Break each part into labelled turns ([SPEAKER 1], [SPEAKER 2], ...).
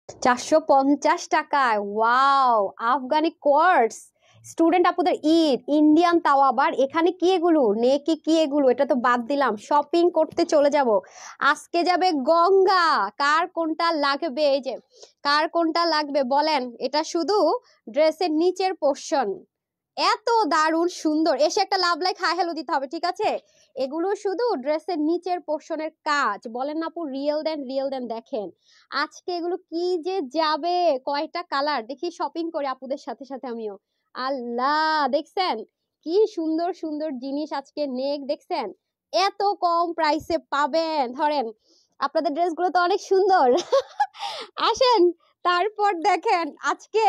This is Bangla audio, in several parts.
[SPEAKER 1] 450 টাকায়, ওয়াও! আফগানি কোয়ার্টস, স্টুডেন্ট আপুদের ঈদ, ইন্ডিয়ান তাওয়া। আবার এখানে কি এগুলো, নেকি কি এগুলো, এটা তো বাদ দিলাম, শপিং করতে চলে যাব। আজকে যাবে গঙ্গা। কার কোনটা লাগবে, এই যে কার কোনটা লাগবে বলেন। এটা শুধু ড্রেসের নিচের পোর্শন, এত দারুণ সুন্দর। এসে একটা লাভ লাইক হাই হ্যালো দিতে হবে, ঠিক আছে? এগুলো শুধু ড্রেসের নিচের পোর্শনের কাজ। বলেন না আপু, রিয়েল দেন রিয়েল দেন। দেখেন আজকে এগুলো কি যে যাবে, কয়টা কালার দেখি, শপিং করে আপুদের সাথে সাথে আমিও। আল্লাহ, দেখছেন কি সুন্দর সুন্দর জিনিস আজকে। নেক দেখছেন, এত কম প্রাইসে পাবেন। ধরেন আপনাদের ড্রেসগুলো তো অনেক সুন্দর। আসেন, তারপর দেখেন আজকে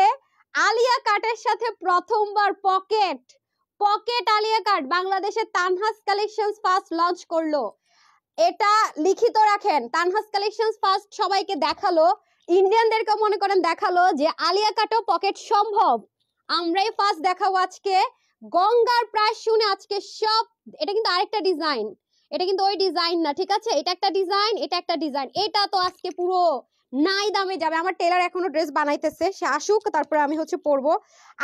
[SPEAKER 1] আলিয়া কাটের সাথে প্রথমবার পকেট পকেট আলিয়া কাট বাংলাদেশে তানহাস কালেকশনস ফার্স্ট লঞ্চ করলো। এটা লিখিত রাখেন, তানহাস কালেকশনস ফার্স্ট সবাইকে দেখালো, ইন্ডিয়ানদেরকে মনে করেন দেখালো যে আলিয়া কাটও পকেট সম্ভব। আমরাই ফার্স্ট দেখাবো আজকে। গঙ্গার প্রাইস শুনে আজকে সব, এটা কিন্তু আরেকটা ডিজাইন, এটা কিন্তু ওই ডিজাইন না, ঠিক আছে? এটা একটা ডিজাইন, এটা একটা ডিজাইন। এটা তো আজকে পুরো নাই দামে যাবে। আমার টেলার এখনো ড্রেস বানাইতেছে, সে আসুক, তারপরে আমি পরবো।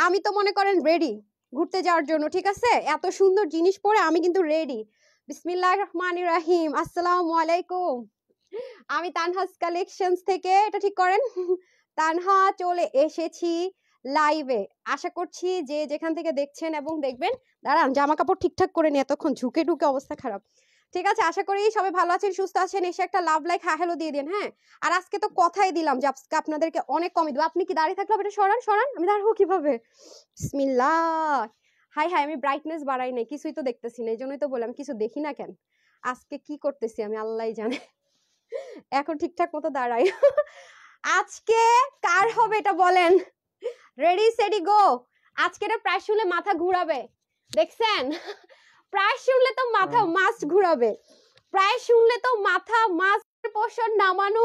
[SPEAKER 1] আমি তো মনে করেন রেডি ঘুরতে যাওয়ার জন্য, ঠিক আছে? এত সুন্দর জিনিস পরে আমি কিন্তু রেডি। বিসমিল্লাহির রহমানির রহিম, আসসালামু আলাইকুম। আমি তানহাস কালেকশনস থেকে, এটা ঠিক করেন, তানহা চলে এসেছি লাইভে। আশা করছি যে যেখান থেকে দেখছেন এবং দেখবেন, দাঁড়ান জামা কাপড় ঠিকঠাক করে নিয়ে, এতক্ষণ ঝুঁকে ঢুকে অবস্থা খারাপ। ঠিক আছে, আশা করি সবাই ভালো আছেন, সুস্থ আছেন। এসে একটা লাভ লাইক হাই হ্যালো দিয়ে দিন, হ্যাঁ? আর আজকে তো কথাই দিলাম যে আজকে আপনাদেরকে অনেক কমই দেবো। আপনি কি দাঁড়িয়ে থাকলে এটা সরান সরান, আমি দাঁড়াবো কিভাবে? বিসমিল্লাহ। হাই হাই, আমি ব্রাইটনেস বাড়াই নাই, কিছুই তো দেখতেছি না, এই জন্যই তো বললাম কিছু দেখি না কেন। আজকে কি করতেছি আমি আল্লাহই জানে। এখন ঠিকঠাক মতো দাঁড়াই। আজকে কার হবে এটা বলেন? রেডি সেডি গো। আজকের প্রাইস শুনলে মাথা ঘুরাবে, দেখছেন? প্রাইস শুনলে তো মাথা মাস্ট ঘুরাবে, প্রাইস শুনলে তো মাথা মাস্ট। পোর্শন নামানো,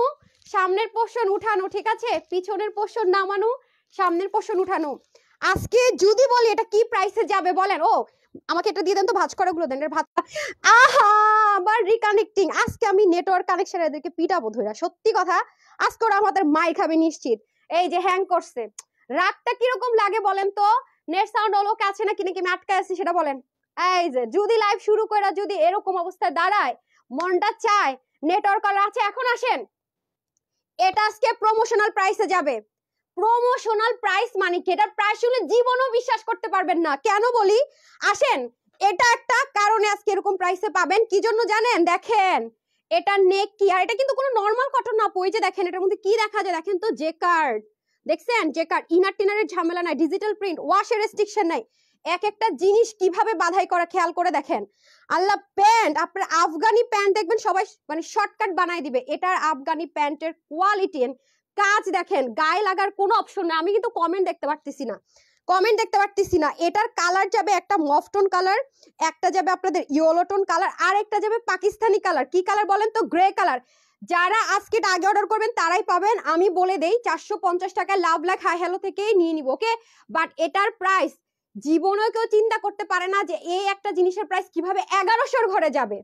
[SPEAKER 1] সামনের পোর্শন উঠানো, ঠিক আছে? পিছনের পোর্শন নামানো, সামনের পোর্শন উঠানো। আজকে যদি বলি এটা কি প্রাইসে যাবে বলেন। ও আমাকে এটা দিয়ে দেন তো, ভাঁজ করা গুলো দেন, ভাত। আহা, আবার রিকানেক্টিং। আজকে আমি নেটওয়ার্ক কানেকশন এদেরকে পিটাবো ধইরা, সত্যি কথা। আজকে ওরা আমাদের মাই খাবে নিশ্চিত। এই যে হ্যাং করছে, রাতটা কিরকম লাগে বলেন তো? নেট সাউন্ড অলোক আছে নাকি, নাকি আমি আটকে আছি সেটা বলেন। এই যে যদি লাইভ শুরু করে যদি এরকম অবস্থায় দাঁড়ায়, মনটা চায় নেটওয়ার্ক আছে। এখন আসেন, এটা আজকে প্রমোশনাল প্রাইসে যাবে। প্রমোশনাল প্রাইস মানে কি? এটা প্রাইস শুনে জীবনও বিশ্বাস করতে পারবেন না। কেন বলি, আসেন, এটা একটা কারণে আজকে এরকম প্রাইসে পাবেন। কি জন্য জানেন? দেখেন এটা নেক কি, আর এটা কিন্তু কোনো নরমাল কটন না। পই যে দেখেন এটার মধ্যে কি দেখা যায়, দেখেন তো, জেকার্ড। দেখছেন জেকার্ড, ইনার টিনারের ঝামেলা নাই, ডিজিটাল প্রিন্ট, ওয়াশের রেস্ট্রিকশন নাই। এক একটা জিনিস কিভাবে বাধাই করা খেয়াল করে দেখেন। আল্লাহ, প্যান্ট আপনার আফগানি প্যান্ট দেখবেন সবাই মানে শর্টকাট বানাই দিবে। এটার আফগানি প্যান্টের কোয়ালিটি, কাজ দেখেন, গায়ে লাগার কোনো অপশন না। আমি কিন্তু কমেন্ট দেখতে পারতেছি না, কমেন্ট দেখতে পারতেছি না। এটার কালার যাবে একটা মফটন কালার, একটা যাবে আপনাদের ইয়েলো টোন কালার, আর একটা যাবে পাকিস্তানি কালার। কি কালার বলেন তো? Grey colour. যারা আজকে আগে অর্ডার করবেন তারাই পাবেন। আমি বলে দেই 450 টাকায় লাভ লাখ হাই হ্যালো থেকেই নিয়ে নিব, ওকে? বাট এটার প্রাইস জীবনেও কেউ চিন্তা করতে পারে না যে এই একটা জিনিসের প্রাইস কিভাবে 1100 ঘরে যাবে।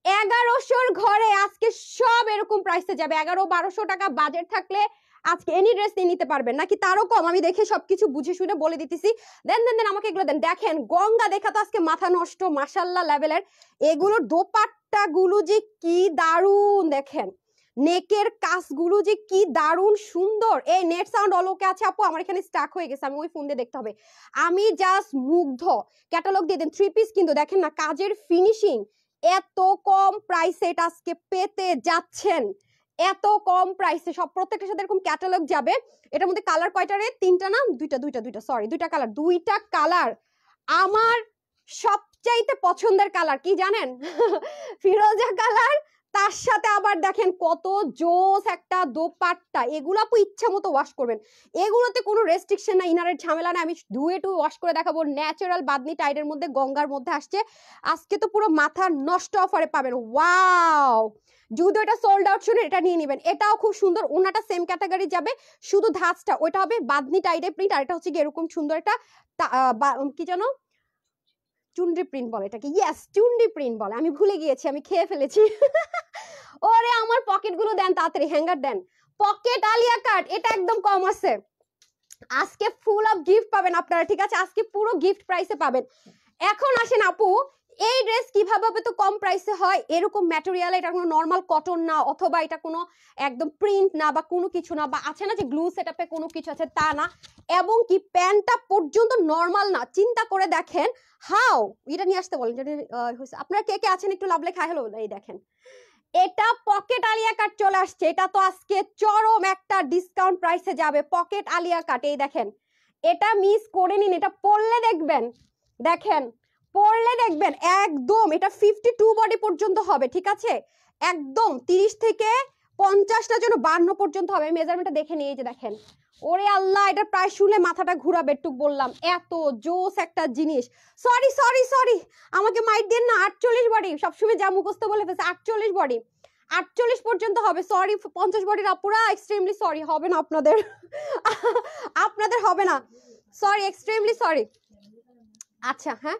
[SPEAKER 1] 1100 ঘরে আজকে সব এরকম প্রাইসে যাবে। 1100-1200 টাকা বাজেট থাকলে আজকে এনি ড্রেস নিতে পারবেন, নাকি তারও কম? আমি দেখে সবকিছু বুঝে শুনে বলে দিতেছি। দেন দেন দেন আমাকে এগুলো দেন। দেখেন গঙ্গা দেখা তো আজকে মাথা নষ্ট, মাশাআল্লাহ লেভেলের। এগুলোর দোপাট্টা গুলো যে কি দারুন, দেখেন নেকের কাজগুলো যে কি দারুন সুন্দর। এই নেট সাউন্ড অলোকে আছে আপু, আমার এখানে স্টাক হয়ে গেছে, আমি ওই ফোন দিয়ে দেখতে হবে। আমি জাস্ট মুগ্ধ। ক্যাটালগ দিয়ে দেন। 3 পিস কিন্তু দেখেন না কাজের ফিনিশিং। এত কম প্রাইসে এটা আজকে পেতে যাচ্ছেন, এত কম প্রাইসে। সব প্রত্যেকটার সাথে এরকম ক্যাটালগ যাবে। এটার মধ্যে কালার কয়টা রে? তিনটা না দুইটা? দুইটা সরি, দুইটা কালার। দুইটা কালার আমার সবচাইতে পছন্দের কালার কি জানেন? ফিরোজা কালার, তার সাথে আবার দেখেন কত জোস একটা দোপাট্টা। এগুলো আপু ইচ্ছা মতো ওয়াশ করবেন, এগুলোতে কোনো রেস্ট্রিকশন না, ইনারের ঝামেলা না। আমি ধুয়ে টু ওয়াশ করে দেখাবো। ন্যাচারাল বাদনি টাইডের মধ্যে গঙ্গার মধ্যে আসছে আজকে, তো পুরো মাথা নষ্ট অফারে পাবেন। ওয়াও, যদি এটা সোল্ড আউট শুনে এটা নিয়ে নেবেন। এটাও খুব সুন্দর, ওনাটা সেম ক্যাটাগরি যাবে, শুধু ধাঁচটা ওইটা হবে বাদনি টাইডের প্রিন্ট, আর এটা হচ্ছে কি এরকম সুন্দর একটা কি জানো চুনরি প্রিন্ট বলে এটাকে, ইয়েস চুনরি প্রিন্ট বলে, আমি ভুলে গিয়েছি, আমি খেয়ে ফেলেছি। ওরে আমার পকেট গুলো দেন তাড়াতাড়ি, হ্যাঙ্গার দেন। পকেট আলিয়া কাট, এটা একদম কম আছে। আজকে ফুল অফ গিফট পাবেন আপনারা, ঠিক আছে, আজকে পুরো গিফট প্রাইসে পাবেন। এখন আসেন আপু, এই ড্রেস কিভাবে হবে তো কম প্রাইসে হয়? এরকম ম্যাটেরিয়াল, এটা কোনো নর্মাল কটন না, অথবা এটা কোনো একদম প্রিন্ট না, বা কোনো কিছু না, বা আছে না যে গ্লু সেটআপে কোনো কিছু আছে, তা না। এবং কি প্যান্টটা পর্যন্ত নর্মাল না, চিন্তা করে দেখেন। হাউ, এটা নিয়ে আসতে বলেন যদি আপনারা কে কে আছেন একটু লাভ লেখা হলো। এই দেখেন, এটা পকেট আলিয়া কাট চলে আসছে। এটা তো আজকে চরম একটা ডিসকাউন্ট প্রাইসে যাবে, পকেট আলিয়া কাট। এই দেখেন, এটা মিস করে নিন, এটা পরলে দেখবেন, দেখেন পরলে দেখবেন একদম এটা 52 বডি পর্যন্ত হবে, ঠিক আছে, একদম 30 থেকে 50টা জন্য 52 পর্যন্ত হবে। মেজারমেন্টটা দেখে নিয়ে, যে দেখেন, ওরে আল্লাহ, এটা প্রায় শুনে মাথাটা ঘুরাবে, টুক বললাম, এত জোস একটা জিনিস। সরি সরি সরি, আমাকে মাইট দেন না। 48 বডি, সবসময় যা মুখস্থ বলে ফেলছে, 48 বডি, 48 পর্যন্ত হবে। সরি 50 বডির আপুরা, এক্সট্রিমলি সরি, হবে না আপনাদের আপনাদের হবে না, সরি, এক্সট্রিমলি সরি। আচ্ছা, হ্যাঁ,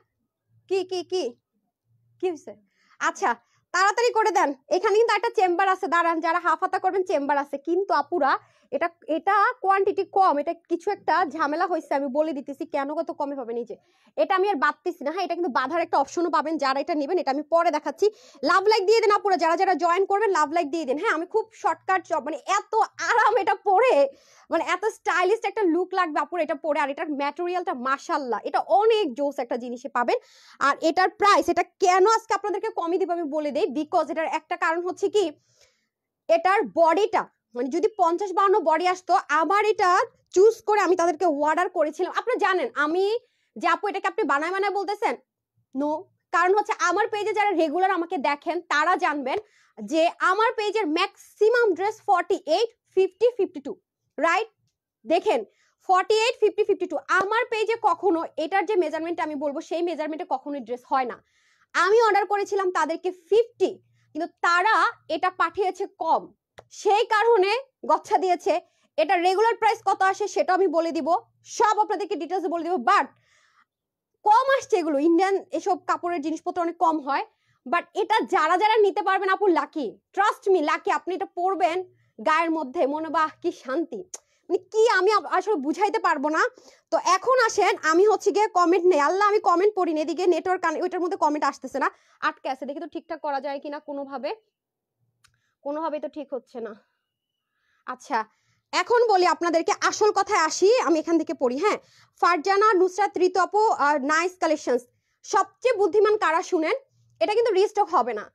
[SPEAKER 1] কি কি কি কি হয়েছে? আচ্ছা, তাড়াতাড়ি করে দেন, এখানে কিন্তু একটা চেম্বার আছে, দাঁড়ান, যারা হাফ হাতা করবেন চেম্বার আছে। কিন্তু আপুরা, এটা এটা কোয়ান্টিটি কম, এটা কিছু একটা ঝামেলা হয়েছে, আমি বলে দিতেছি কেন কত কমে পাবেন। এই যে এটা আমি আর বাদতেছি না, হ্যাঁ, এটা কিন্তু বাধার একটা অপশনও পাবেন যারা এটা নেবেন, এটা আমি পরে দেখাচ্ছি। লাভ লাইক দিয়ে দেন আপুরা, যারা যারা জয়েন করবেন লাভ লাইক দিয়ে দেন। হ্যাঁ, আমি খুব শর্টকাট জব, মানে এত আরাম এটা পরে, মানে এত স্টাইলিশ একটা লুক লাগবে আপুরা এটা পরে। আর এটার ম্যাটেরিয়ালটা মাশাআল্লাহ, এটা অনেক জোস একটা জিনিসে পাবেন। আর এটার প্রাইস, এটা কেন আজকে আপনাদেরকে কমই দিব আমি বলে দেই, বিকজ এটার একটা কারণ হচ্ছে কি, এটার বডিটা, মানে যদি 50-52 বডি আসতো, আমার এটা চুজ করে আমি তাদেরকে অর্ডার করেছিলাম। আপনি জানেন আমি যে আপু এটাকে আপনি বানায় বানায় বলতেছেন, নো, কারণ হচ্ছে আমার পেজে যারা রেগুলার আমাকে দেখেন তারা জানবেন যে আমার পেজের ম্যাক্সিমাম ড্রেস 48, 50, 52, রাইট? দেখেন 48, 50, 52 আমার পেজে কখনো এটার যে মেজারমেন্ট আমি বলবো সেই মেজারমেন্টে কখনোই ড্রেস হয় না। আমি অর্ডার করেছিলাম তাদেরকে 50, কিন্তু তারা এটা পাঠিয়েছে কম, সেই কারণে গচ্ছা দিয়েছে। এটা রেগুলার প্রাইস কত আসে সেটা আমি বলে দিব, সব আপনাদেরকে ডিটেলস বলে দিব। বাট কম আসছে, এগুলো ইন্ডিয়ান এসব কাপড়ের জিনিসপত্র অনেক কম হয়। বাট এটা যারা যারা নিতে পারবেন আপু লাকি, ট্রাস্ট মি লাকি। আপনি এটা পরবেন গায়ের মধ্যে, মনে বাহ কি শান্তি, মানে কি আমি আসলে বুঝাইতে পারবো না। তো এখন আসেন, আমি হচ্ছে গিয়ে কমেন্ট নেই, আল্লাহ আমি কমেন্ট পড়ি না, এদিকে নেটওয়ার্ক ওইটার মধ্যে কমেন্ট আসতেছে না, আটকে আছে, দেখি তো ঠিকঠাক করা যায় কিনা, কোনোভাবে কোনোভাবেই তো ঠিক হচ্ছে না। আচ্ছা, এখন বলি আপনাদেরকে, আসল কথায় আসি, আমি এখান থেকে পড়ি। হ্যাঁ, ফারজানা নুসরাত ঋতু আপু, নাইস কালেকশনস। সবচেয়ে বুদ্ধিমান কারা শুনেন, এটা কিন্তু রিস্টক হবে না।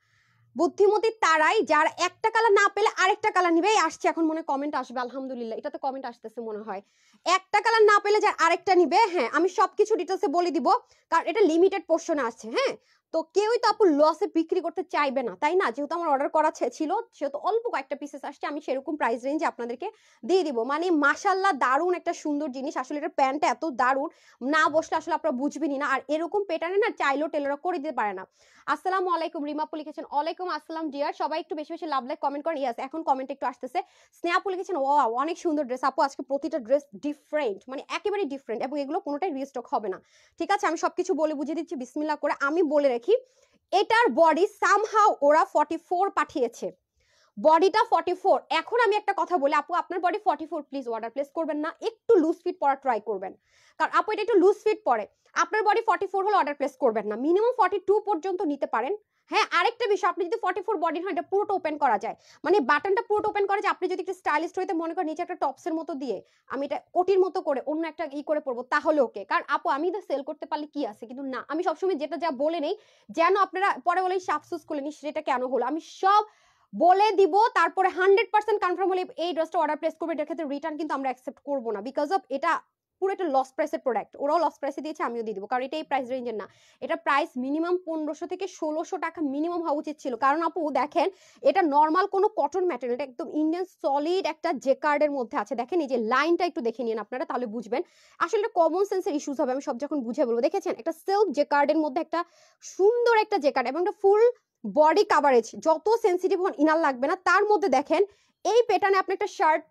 [SPEAKER 1] বুদ্ধিমতী তারাই যার একটা কালার না পেলে আরেকটা কালার নিবে। আসছে এখন মনে কমেন্ট আসবে, আলহামদুলিল্লাহ, এটাতে কমেন্ট আসতেছে মনে হয়। একটা কালার না পেলে যার আরেকটা নিবে। হ্যাঁ, আমি সবকিছু ডিটেলসে বলে দিব, কারণ এটা লিমিটেড পোর্শনে আসছে। হ্যাঁ, তো কেউই তো আপু লসে বিক্রি করতে চাইবে না, তাই না? যেহেতু আমার অর্ডার করা ছিল, সেহেতু অল্প কয়েকটা পিসেস আসছে, আমি সেরকম প্রাইস রেঞ্জে আপনাদেরকে দিয়ে দিব। মানে মাশাল্লাহ, দারুণ একটা সুন্দর জিনিস। আসলে এটার প্যান্টটা এত দারুণ, না বসলে আসলে আপনারা বুঝবেনই না। আর এরকম প্যাটার্নে না চাইলেও টেলাররা করে দিতে পারে না। আসসালামু আলাইকুম, রিমাপু লিখেছেন, ওয়ালাইকুম আসসালাম ডিয়ার। সবাই একটু বেশি বেশি লাভ লাইক কমেন্ট করেন। ইয়েস, এখন কমেন্ট একটু আসতেছে। স্নেহাপু লিখেছেন, ওয়াও অনেক সুন্দর ড্রেস আপু, আজকে প্রতিটা ড্রেস ডিফারেন্ট, মানে একেবারে ডিফারেন্ট, এবং এগুলো কোনোটাই রিস্টক হবে না। ঠিক আছে, আমি সবকিছু বলে বুঝিয়ে দিচ্ছি বিসমিল্লাহ করে। আমি বলে রাখি, এটার বডি সামহাউ ওরা 44 পাঠিয়েছে, বডিটা 44। এখন আমি একটা কথা বলি আপু, আপনার বডি 44, প্লিজ অর্ডার প্লেস করবেন না, একটু লুজ ফিট পরা ট্রাই করবেন, কারণ আপু এটা একটু লুজ ফিট পরে। আপনার বডি 44 হলে অর্ডার প্লেস করবেন না, মিনিমাম 42 পর্যন্ত নিতে পারেন। হ্যাঁ, আরেকটা বিষয়, আপনি যদি 44 বডি হয় এটা পুরোটা ওপেন করা যায়, মানে বাটনটা পুরোটা ওপেন করা যায়। আপনি যদি একটু স্টাইলিস্ট হইতে মনে করেন, নিচে একটা টপসের মতো দিয়ে আমি এটা কোটির মতো করে অন্য একটা করে পরবো, তাহলে ওকে। কারণ আপু আমি তো সেল করতে পারলে কি আছে, কিন্তু না, আমি সবসময় যেটা যা বলে নেই, যেন আপনারা পরে বলে আফসোস করলেন সেটা কেন হলো, আমি সব বলে দিব। তারপরে 100% কনফার্ম হলে এই ড্রেসটা অর্ডার প্লেস করবে। এটার ক্ষেত্রে রিটার্ন কিন্তু আমরা অ্যাকসেপ্ট করবো না, বিকজ অফ এটা পুরো একটা লস প্রাইসের প্রোডাক্ট, ওরাও লস প্রাইসে দিয়েছে, আমিও দিয়ে দিব, কারণ এটা এই প্রাইস রেঞ্জের না। এটা প্রাইস মিনিমাম 1500 থেকে 1600 টাকা মিনিমাম হওয়া উচিত ছিল। কারণ আপু দেখেন, এটা নর্মাল কোনো কটন ম্যাটেরিয়াল, এটা একদম ইন্ডিয়ান সলিড একটা জেকার্ডের মধ্যে আছে। দেখেন এই যে লাইনটা একটু দেখে নিন আপনারা, তাহলে বুঝবেন। আসলে এটা কমন সেন্সের ইস্যুস হবে, আমি সব যখন বুঝে বলবো। দেখেছেন, একটা সেলফ জেকার্ডের মধ্যে একটা সুন্দর একটা জেকার্ড, এবং একটা ফুল বডি কাভারেজ, যত সেন্সিটিভ হন ইনার লাগবে না। তার মধ্যে দেখেন এই প্যাটার্নে আপনি একটা শার্ট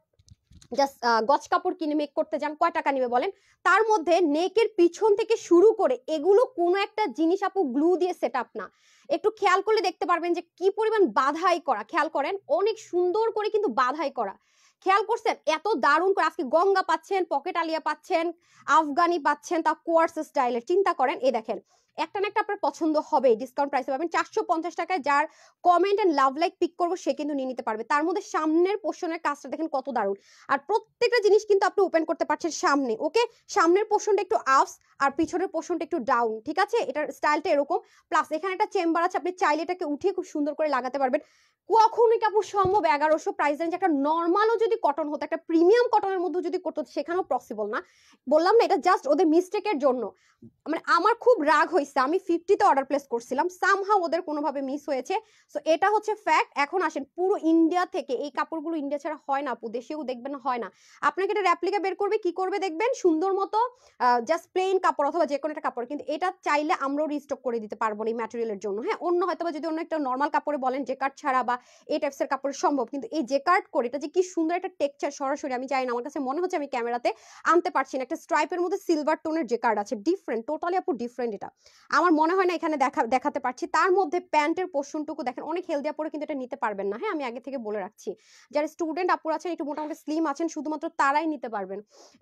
[SPEAKER 1] জাস্ট গজ কাপড় কিনে মেক করতে যান, কয় টাকা নিবে বলেন? তার মধ্যে নেকের পিছন থেকে শুরু করে এগুলো কোনো একটা জিনিস আপু গ্লু দিয়ে সেট আপ না। একটু খেয়াল করলে দেখতে পারবেন যে কি পরিমাণ বাধাই করা, খেয়াল করেন, অনেক সুন্দর করে কিন্তু বাধাই করা। খেয়াল করছেন এত দারুণ করে আজকে গঙ্গা পাচ্ছেন, পকেট আলিয়া পাচ্ছেন, আফগানি পাচ্ছেন, তা কোয়ার্স স্টাইলের। চিন্তা করেন, এই দেখেন একটা না একটা আপনার পছন্দ হবে, ডিসকাউন্ট প্রাইসে পাবেন 450 টাকায়। যার comment and love like pick করবো সে কিন্তু নিয়ে নিতে পারবে। তার মধ্যে সামনের পোর্শনের কাজটা দেখেন কত দারুণ, আর প্রত্যেকটা জিনিস কিন্তু আপনি ওপেন করতে পারছেন সামনে। ওকে, সামনের পোর্শনটা একটু আপস আর পিছনের পোর্শনটা একটু ডাউন, ঠিক আছে, এটার স্টাইলটা এরকম। প্লাস এখানে একটা চেম্বার আছে, আপনি চাইলে এটাকে উঠিয়ে খুব সুন্দর করে লাগাতে পারবেন। কখনোই কাপড় সম্ভব 1100 প্রাইস রেঞ্জ একটা নর্মালও যদি কটন হতো, একটা প্রিমিয়াম কটনের মধ্যে যদি করতো সেখানেও পসিবল না। বললাম না, এটা জাস্ট ওদের মিস্টেকের জন্য। মানে আমার খুব রাগ হয়েছে, আমি 50-তে অর্ডার প্লেস করছিলাম, সামহাউ ওদের কোনোভাবে মিস হয়েছে। সো এটা হচ্ছে ফ্যাক্ট। এখন আসেন, পুরো ইন্ডিয়া থেকে এই কাপড়গুলো ইন্ডিয়া ছাড়া হয় না আপু, দেশেও দেখবেন হয় না। আপনাকে এটা রেপ্লিকা বের করবে, কি করবে দেখবেন, সুন্দর মতো জাস্ট প্লেন কাপড় অথবা যে কোনো একটা কাপড়, কিন্তু এটা চাইলে আমরাও রিস্টক করে দিতে পারবো না এই ম্যাটেরিয়ালের জন্য। হ্যাঁ, অন্য হয়তো যদি অন্য একটা নর্মাল কাপড়ে বলেন যে কাট ছাড়া বা এই টাইপসের কাপড় সম্ভব, কিন্তু এই যে কাট করে এটা যে কি সুন্দর একটা টেক্সচার, সরাসরি আমি জানি না, আমার কাছে মনে হচ্ছে আমি ক্যামেরাতে আনতে পারছি না। একটা স্ট্রাইপের মধ্যে সিলভার টোনের যে কার্ড আছে, ডিফারেন্ট, টোটালি আপু ডিফারেন্ট। এটা আমার মনে হয় না এখানে দেখাতে পারছি। তার মধ্যে প্যান্টের পোর্শনটুকু দেখেন, অনেক হেলদি আপুরা কিন্তু এটা নিতে পারবেন না। হ্যাঁ, আমি আগে থেকে বলে রাখছি, যারা স্টুডেন্ট আপুরা আছেন, একটু মোটামুটি স্লিম আছেন, শুধুমাত্র তারাই নিতে পারবেন।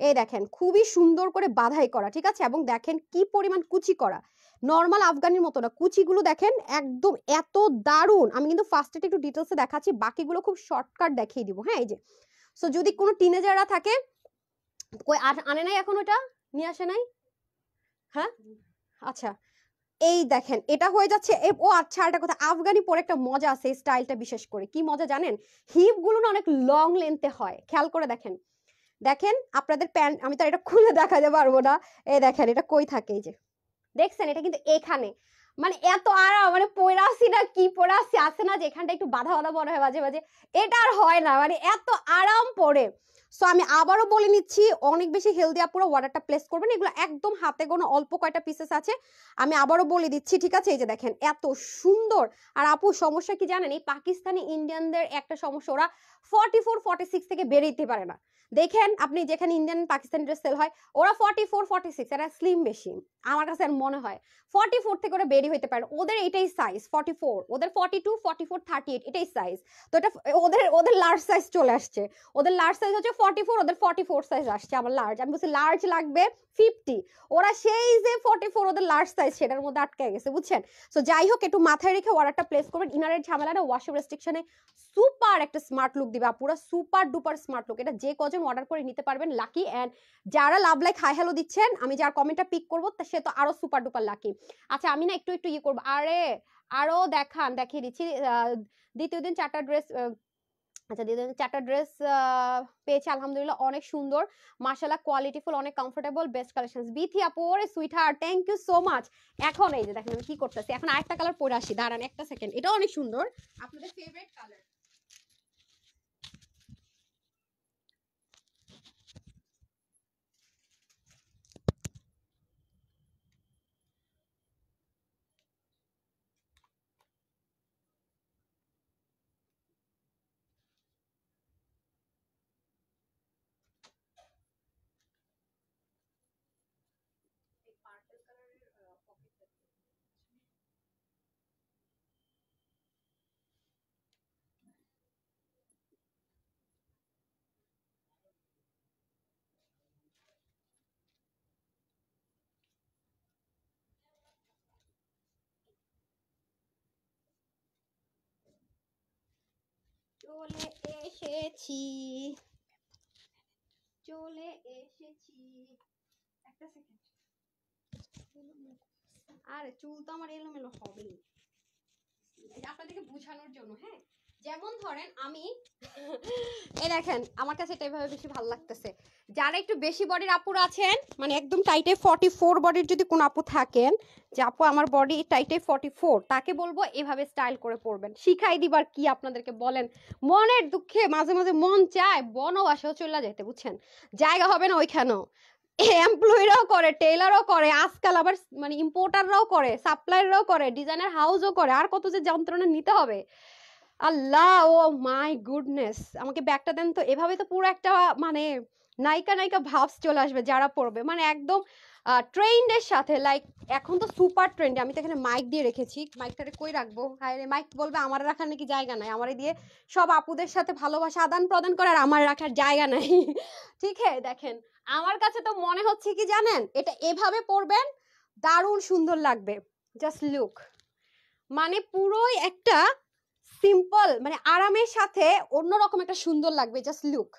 [SPEAKER 1] এই দেখেন খুবই সুন্দর করে বাঁধাই করা, ঠিক আছে, এবং দেখেন কি পরিমাণ কুচি করা, নর্মাল আফগানির মতো না, কুচিগুলো দেখেন একদম এত দারুণ। আমি কিন্তু ফার্স্টে একটু ডিটেলসে দেখাচ্ছি, বাকিগুলো খুব শর্টকাট দেখিয়ে দিব। হ্যাঁ, এই যে, সো যদি কোনো টিনেজাররা থাকে, কই আনে নাই এখন, ওটা নিয়ে আসে নাই। হ্যাঁ, আচ্ছা, এই দেখেন এটা হয়ে যাচ্ছে। ও আচ্ছা, একটা কথা, আফগানি পরে একটা মজা আছে এই স্টাইলটা, বিশেষ করে কি মজা জানেন, হিপ গুলো না অনেক লং লেন্থে হয়, খেয়াল করে দেখেন। দেখেন আপনাদের প্যান্ট, আমি তো এটা খুলে দেখাতে পারবো না, এই দেখেন এটা কই থাকে, এই যে দেখছেন, এটা কিন্তু এখানে, মানে এত আরাম, মানে পরাসি না কি পরাসি আছে না যে এখানটা একটু বাধা বাধা মনে হয় মাঝে মাঝে, এটা আর হয় না, মানে এত আরাম পরে। সো আমি আবারও বলে নিচ্ছি, অনেক বেশি হেলদি আপুরা অর্ডারটা প্লেস করবেন, এগুলো একদম হাতে গোনা অল্প কয়টা পিসেস আছে। আমি আবারও বলে দিচ্ছি, ঠিক আছে, এই যে দেখেন এত সুন্দর। আর আপু সমস্যা কি জানেন, এই পাকিস্তানি ইন্ডিয়ানদের একটা সমস্যা, ওরা 44-46 থেকে বেরোতে পারে না। দেখেন আপনি যেখানে ইন্ডিয়ান পাকিস্তানি ড্রেস সেল হয়, ওরা 44-46, এরা স্লিম বেশি, আমার কাছে মনে হয় 44 থেকে ওরা বেরি হইতে পারে, ওদের এটাই সাইজ 44, ওদের 42, 44, 38 এটাই সাইজ। তো এটা ওদের ওদের লার্জ সাইজ চলে আসছে, ওদের লার্জ সাইজ হচ্ছে 44, ওদের 44 সাইজ আসছে আমার লার্জ। আমি বলছি লার্জ লাগবে 50, ওরা সেই যে 44 ওদের লার্জ সাইজ, সেটার মধ্যে আটকে গেছে, বুঝছেন। সো যাই হোক, একটু মাথায় রেখে অর্ডারটা প্লেস করবেন। ইনারের ঝামেলাটা ওয়াশের রেস্ট্রিকশনে সুপার একটা স্মার্ট লুক দিবে, পুরো সুপার ডুপার স্মার্ট লুক। এটা যে কজন অর্ডার করে নিতে পারবেন লাকি, এন্ড যারা লাভ লাইক হাই হ্যালো দিচ্ছেন, আমি যার কমেন্টটা পিক করবো সে তো আরো সুপার ডুপার লাকি। আচ্ছা, আমি না একটু একটু ইয়ে করবো, আরে আরো দেখিয়ে দিচ্ছি। দ্বিতীয় দিন 4টা ড্রেস, আচ্ছা দ্বিতীয় দিন 4টা ড্রেস পেয়েছি আলহামদুলিল্লাহ, অনেক সুন্দর মাশাআল্লাহ, কোয়ালিটিফুল, অনেক কমফোর্টেবল, বেস্ট কালেকশনস। বিথি আপু, ওরে sweetheart, thank you so much. এখন এই যে দেখেন আমি কি করতেছি, এখন আরেকটা কালার পরে আসি, দাঁড়ান একটা সেকেন্ড, এটা অনেক সুন্দর, আপনাদের ফেভারিট কালার। চলে এসেছি, চলে এসেছি, একটা সেকেন্ড, আরে চুল তো আমার এলোমেলো হবেই, আপনাদেরকে বোঝানোর জন্য। হ্যাঁ, যেমন ধরেন আমি এই দেখেন, আমার কাছে এটা এভাবে বেশি ভালো লাগতেছে। যারা একটু বেশি বডির আপুর আছেন, মানে একদম টাইটে 44 বডির যদি কোন আপু থাকেন, যে আপু আমার বডি টাইটে 44, তাকে বলবো এভাবে স্টাইল করে পরবেন, শিখাই দিবার কি আপনাদেরকে বলেন। মনের দুঃখে মাঝে মাঝে মন চায় বনবাসেও চলে যেতে, বুঝছেন, জায়গা হবে না ওইখানেও। এমপ্লয়িরাও করে, টেইলারও করে, আজকাল আবার মানে ইম্পোর্টাররাও করে, সাপ্লায়াররাও করে, ডিজাইনার হাউসও করে, আর কত যে যন্ত্রণা নিতে হবে। আল্লাহ, ও মাই গুডনেস, আমাকে ব্যাগটা দেন তো। এভাবে তো পুরো একটা মানে নায়িকা নায়িকা ভাবস চলে আসবে যারা পড়বে, মানে একদম ট্রেন্ডের সাথে, লাইক এখন তো সুপার ট্রেন্ডে। আমি তো এখানে মাইক দিয়ে রেখেছি, মাইকটারে কই রাখবো? হায় রে, মাইক বলবে আমার রাখার নাকি জায়গা নাই, আমারে দিয়ে সব আপুদের সাথে ভালোবাসা আদান প্রদান করার, আমার রাখার জায়গা নাই। ঠিক আছে, দেখেন আমার কাছে তো মনে হচ্ছে কি জানেন, এটা এভাবে পরবেন দারুণ সুন্দর লাগবে। জাস্ট লুক, মানে পুরোই একটা সিম্পল, মানে আরামের সাথে অন্যরকম একটা সুন্দর লাগবে। জাস্ট লুক,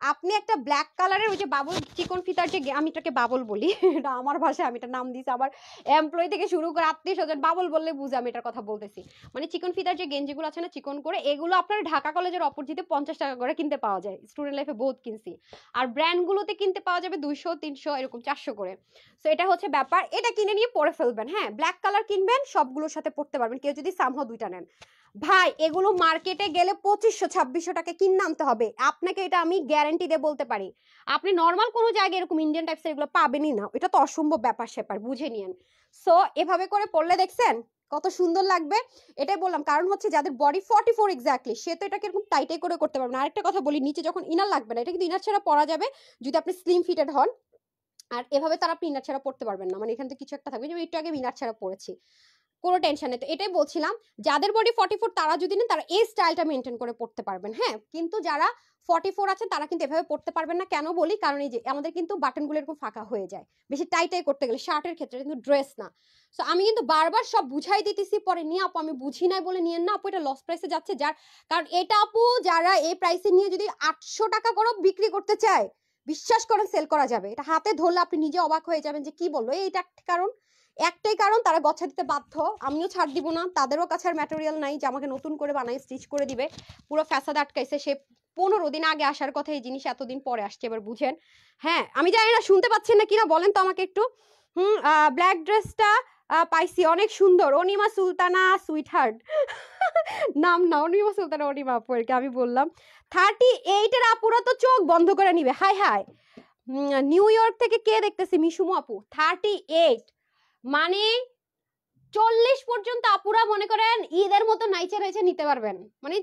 [SPEAKER 1] আপনি একটা ব্ল্যাক কালারের ওই যে বাবল চিকন ফিতার যে, আমি এটাকে বাবল বলি, এটা আমার ভাষায় আমি এটা নাম দিয়েছি, আমার এমপ্লয়ি থেকে শুরু করে আত্মীয় স্বজন বাবল বললে বুঝে আমি এটার কথা বলতেছি। মানে চিকন ফিতার যে গেঞ্জিগুলো আছে না চিকন করে, এগুলো আপনার ঢাকা কলেজের অপোজিটে 50 টাকা করে কিনতে পাওয়া যায়, স্টুডেন্ট লাইফে বহুত কিনছি। আর ব্র্যান্ডগুলোতে কিনতে পাওয়া যাবে 200 300 এরকম 400 করে। সো এটা হচ্ছে ব্যাপার, এটা কিনে নিয়ে পরে ফেলবেন। হ্যাঁ, ব্ল্যাক কালার কিনবেন, সবগুলোর সাথে পড়তে পারবেন, কেউ যদি সামহাও দুইটা নেন। ভাই এগুলো মার্কেটে গেলে 2500 2600 টাকা কিনে আনতে হবে আপনাকে, এটা আমি গ্যারান্টি দিয়ে বলতে পারি। আপনি নর্মাল কোনো জায়গায় এরকম ইন্ডিয়ান টাইপসের এগুলো পাবেনই না, এটা তো অসম্ভব ব্যাপার স্যাপার, বুঝে নিয়েন। সো এভাবে করে পড়লে দেখছেন কত সুন্দর লাগবে। এটাই বললাম, কারণ হচ্ছে যাদের বডি 44 এক্স্যাক্টলি, সে তো এটাকে এরকম টাইটাই করে করতে পারবে না। আরেকটা কথা বলি, নিচে যখন ইনার লাগবে না, এটা কিন্তু ইনার ছাড়া পরা যাবে যদি আপনি স্লিম ফিটেড হন। আর এভাবে তারা আপনি ইনার ছাড়া পড়তে পারবেন না, মানে এখান থেকে কিছু একটা থাকবে, যেমন একটু আগে ইনার ছাড়া পড়েছি, কোনো টেনশন নেই। তো এটাই বলছিলাম, যাদের বডি 44 তারা যদি নেন, তারা এই স্টাইলটা মেনটেন করে পড়তে পারবেন। হ্যাঁ, কিন্তু যারা 44 আছেন তারা কিন্তু এভাবে পড়তে পারবেন না। কেন বলি, কারণ এই যে আমাদের কিন্তু বাটনগুলো এরকম ফাঁকা হয়ে যায় বেশি টাইটাই করতে গেলে, শার্টের ক্ষেত্রে, কিন্তু ড্রেস না। সো আমি কিন্তু বারবার সব বুঝাই দিতেছি, পরে নিয়ে আপু আমি বুঝি নাই বলে নিয়েন না আপু, এটা লস প্রাইসে যাচ্ছে। যার কারণ এটা আপু, যারা এই প্রাইসে নিয়ে যদি 800 টাকা করে বিক্রি করতে চায়, বিশ্বাস করেন সেল করা যাবে। এটা হাতে ধরলে আপনি নিজে অবাক হয়ে যাবেন যে কি বললো। এইটা কারণ, একটাই কারণ, তারা গচ্ছা দিতে বাধ্য। আমিও ছাড় দিব না, তাদেরও কাছে আর ম্যাটেরিয়াল নাই যে আমাকে নতুন করে বানাই স্টিচ করে দিবে। পুরো ফ্যাসাদ আটকাইছে, সে 15 দিন আগে আসার কথা, এই জিনিস এতদিন পরে আসছে, এবার বুঝেন। হ্যাঁ, আমি জানি না শুনতে পাচ্ছেন না কিনা, বলেন তো আমাকে একটু। ব্ল্যাক ড্রেসটা পাইছি, অনেক সুন্দর। অনিমা সুলতানা সুইট হার্ট নাম না, অনিমা সুলতানা, অনিমা আপু আর কি আমি বললাম। 38 এর আপুরা তো চোখ বন্ধ করে নিবে। হাই হাই, নিউ ইয়র্ক থেকে কে দেখতেছি, মিশুমু আপু 38, মানে 40 পর্যন্ত আপুরা মনে করেন ঈদের মতো নাইচে নাইচে নিতে পারবেন। মানে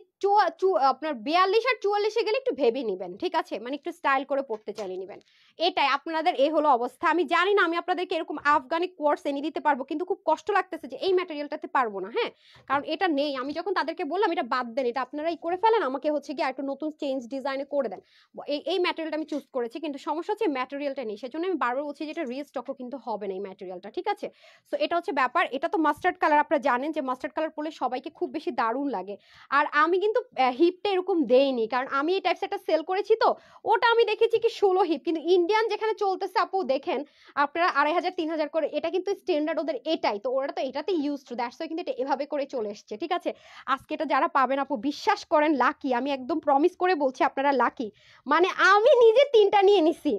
[SPEAKER 1] আপনার 42 আর 44-এ গেলে একটু ভেবে নিবেন, ঠিক আছে, মানে একটু স্টাইল করে পড়তে চাইলে নিবেন। এটাই আপনাদের এই হলো অবস্থা। আমি জানি না আমি আপনাদেরকে এরকম আফগানি কোয়ার্স এনে দিতে পারবো, কিন্তু খুব কষ্ট লাগতেছে যে এই ম্যাটেরিয়ালটাতে পারবো না। হ্যাঁ, কারণ এটা নেই। আমি যখন তাদেরকে বললাম এটা বাদ দেন, এটা আপনারাই করে ফেলেন, আমাকে হচ্ছে কি একটু নতুন চেঞ্জ ডিজাইনে করে দেন, এই ম্যাটেরিয়ালটা আমি চুজ করেছি, কিন্তু সমস্যা হচ্ছে ম্যাটেরিয়ালটা নেই। সেজন্য আমি বারবার বলছি যে এটা রিস্টকও কিন্তু হবে না এই ম্যাটেরিয়ালটা, ঠিক আছে। সো এটা হচ্ছে ব্যাপার। এটা তো মাস্টার্ড কালার, আপনারা জানেন যে মাস্টার্ড কালার পরলে সবাইকে খুব বেশি দারুণ লাগে। আর আমি কিন্তু হিপটা এরকম দেইনি, কারণ আমি এই টাইপস একটা সেল করেছি, তো ওটা আমি দেখেছি কি 16 হিপ, কিন্তু ইন্ডিয়ান যেখানে চলতেছে আপু দেখেন আপনারা 2500 3000 করে, এটা কিন্তু স্ট্যান্ডার্ড ওদের এটাই, তো ওরা তো এটাতে ইউজ টু, দ্যাটস ওয়াই কিন্তু এটা এভাবে করে চলে এসছে, ঠিক আছে। আজকে এটা যারা পাবেন আপু বিশ্বাস করেন লাকি, আমি একদম প্রমিস করে বলছি আপনারা লাকি। মানে আমি নিজে 3টা নিয়ে নিছি,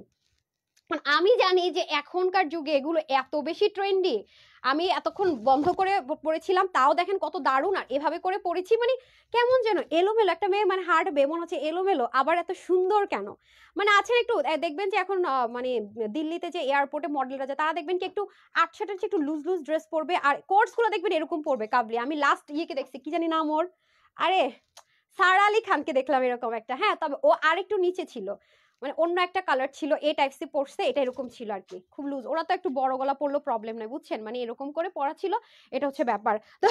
[SPEAKER 1] আমি জানি যে এখনকার যুগে এগুলো এত বেশি ট্রেন্ডি। আমি এতক্ষণ বন্ধ করে পড়েছিলাম, তাও দেখেন কত দারুণ। আর এভাবে করে পড়েছি, মানে কেমন যেন এলোমেলো, একটা মেয়ে মানে হাঁটবে মনে হচ্ছে এলোমেলো, আবার এত সুন্দর কেন। মানে আছে একটু, দেখবেন যে এখন মানে দিল্লিতে যে এয়ারপোর্টে মডেলরা যায়, তারা দেখবেন কি একটু 800-এর একটু লুজ লুজ ড্রেস পরবে, আর কোর্স গুলো দেখবেন এরকম পরবে কাবলি। আমি লাস্ট ইয়েকে দেখছি, কি জানি নাম ওর, আরে সারা আলী খানকে দেখলাম এরকম একটা। হ্যাঁ, তবে ও আরেকটু নিচে ছিল, মানে অন্য একটা কালার ছিল, এই টাইপসে পড়ছে, এটা এরকম ছিল আর কি, খুব লুজ। ওরা তো একটু বড় গলা পড়লেও প্রবলেম নাই, বুঝছেন, মানে এরকম করে পড়া ছিল। এটা হচ্ছে ব্যাপার। তো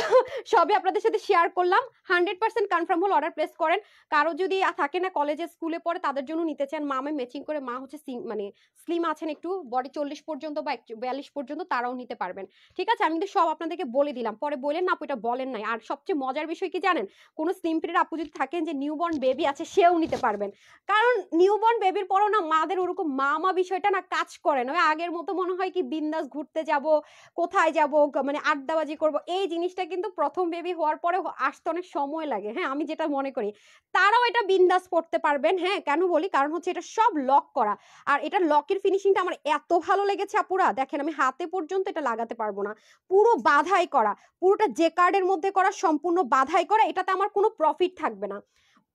[SPEAKER 1] সবই আপনাদের সাথে শেয়ার করলাম। 100% কনফার্ম হল, অর্ডার প্লেস করেন। কারো যদি থাকে না কলেজে স্কুলে পড়ে, তাদের জন্য নিতে চান, মা আমি ম্যাচিং করে, মা হচ্ছে মানে স্লিম আছেন একটু, বডি 40 পর্যন্ত বা 42 পর্যন্ত, তারাও নিতে পারবেন, ঠিক আছে। আমি কিন্তু সব আপনাদেরকে বলে দিলাম, পরে বলেন না আপু এটা বলেন নাই। আর সবচেয়ে মজার বিষয় কি জানেন, কোনো স্লিম ফিটের আপু যদি থাকেন যে নিউবর্ন বেবি আছে, সেও নিতে পারবেন। কারণ নিউবর্ন বেবির পরও না মাদের ওরকম মা বিষয়টা না কাজ করে না, আগের মতো মনে হয় কি বিন্দাস ঘুরতে যাব, কোথায় যাব, মানে আড্ডাবাজি করব, এই জিনিসটা কিন্তু প্রথম বেবি হওয়ার পরে আসতে অনেক সময় লাগে। হ্যাঁ, আমি যেটা মনে করি, তারাও এটা বিন্দাস পড়তে পারবেন। হ্যাঁ, কেন বলি, কারণ হচ্ছে এটা সব লক করা, আর এটা লকের ফিনিশিংটা আমার এত ভালো লেগেছে আপুরা। দেখেন আমি হাতে পর্যন্ত এটা লাগাতে পারবো না, পুরো বাধাই করা, পুরোটা জেকার্ডের মধ্যে করা, সম্পূর্ণ বাধাই করা, এটাতে আমার কোনো প্রফিট থাকবে না।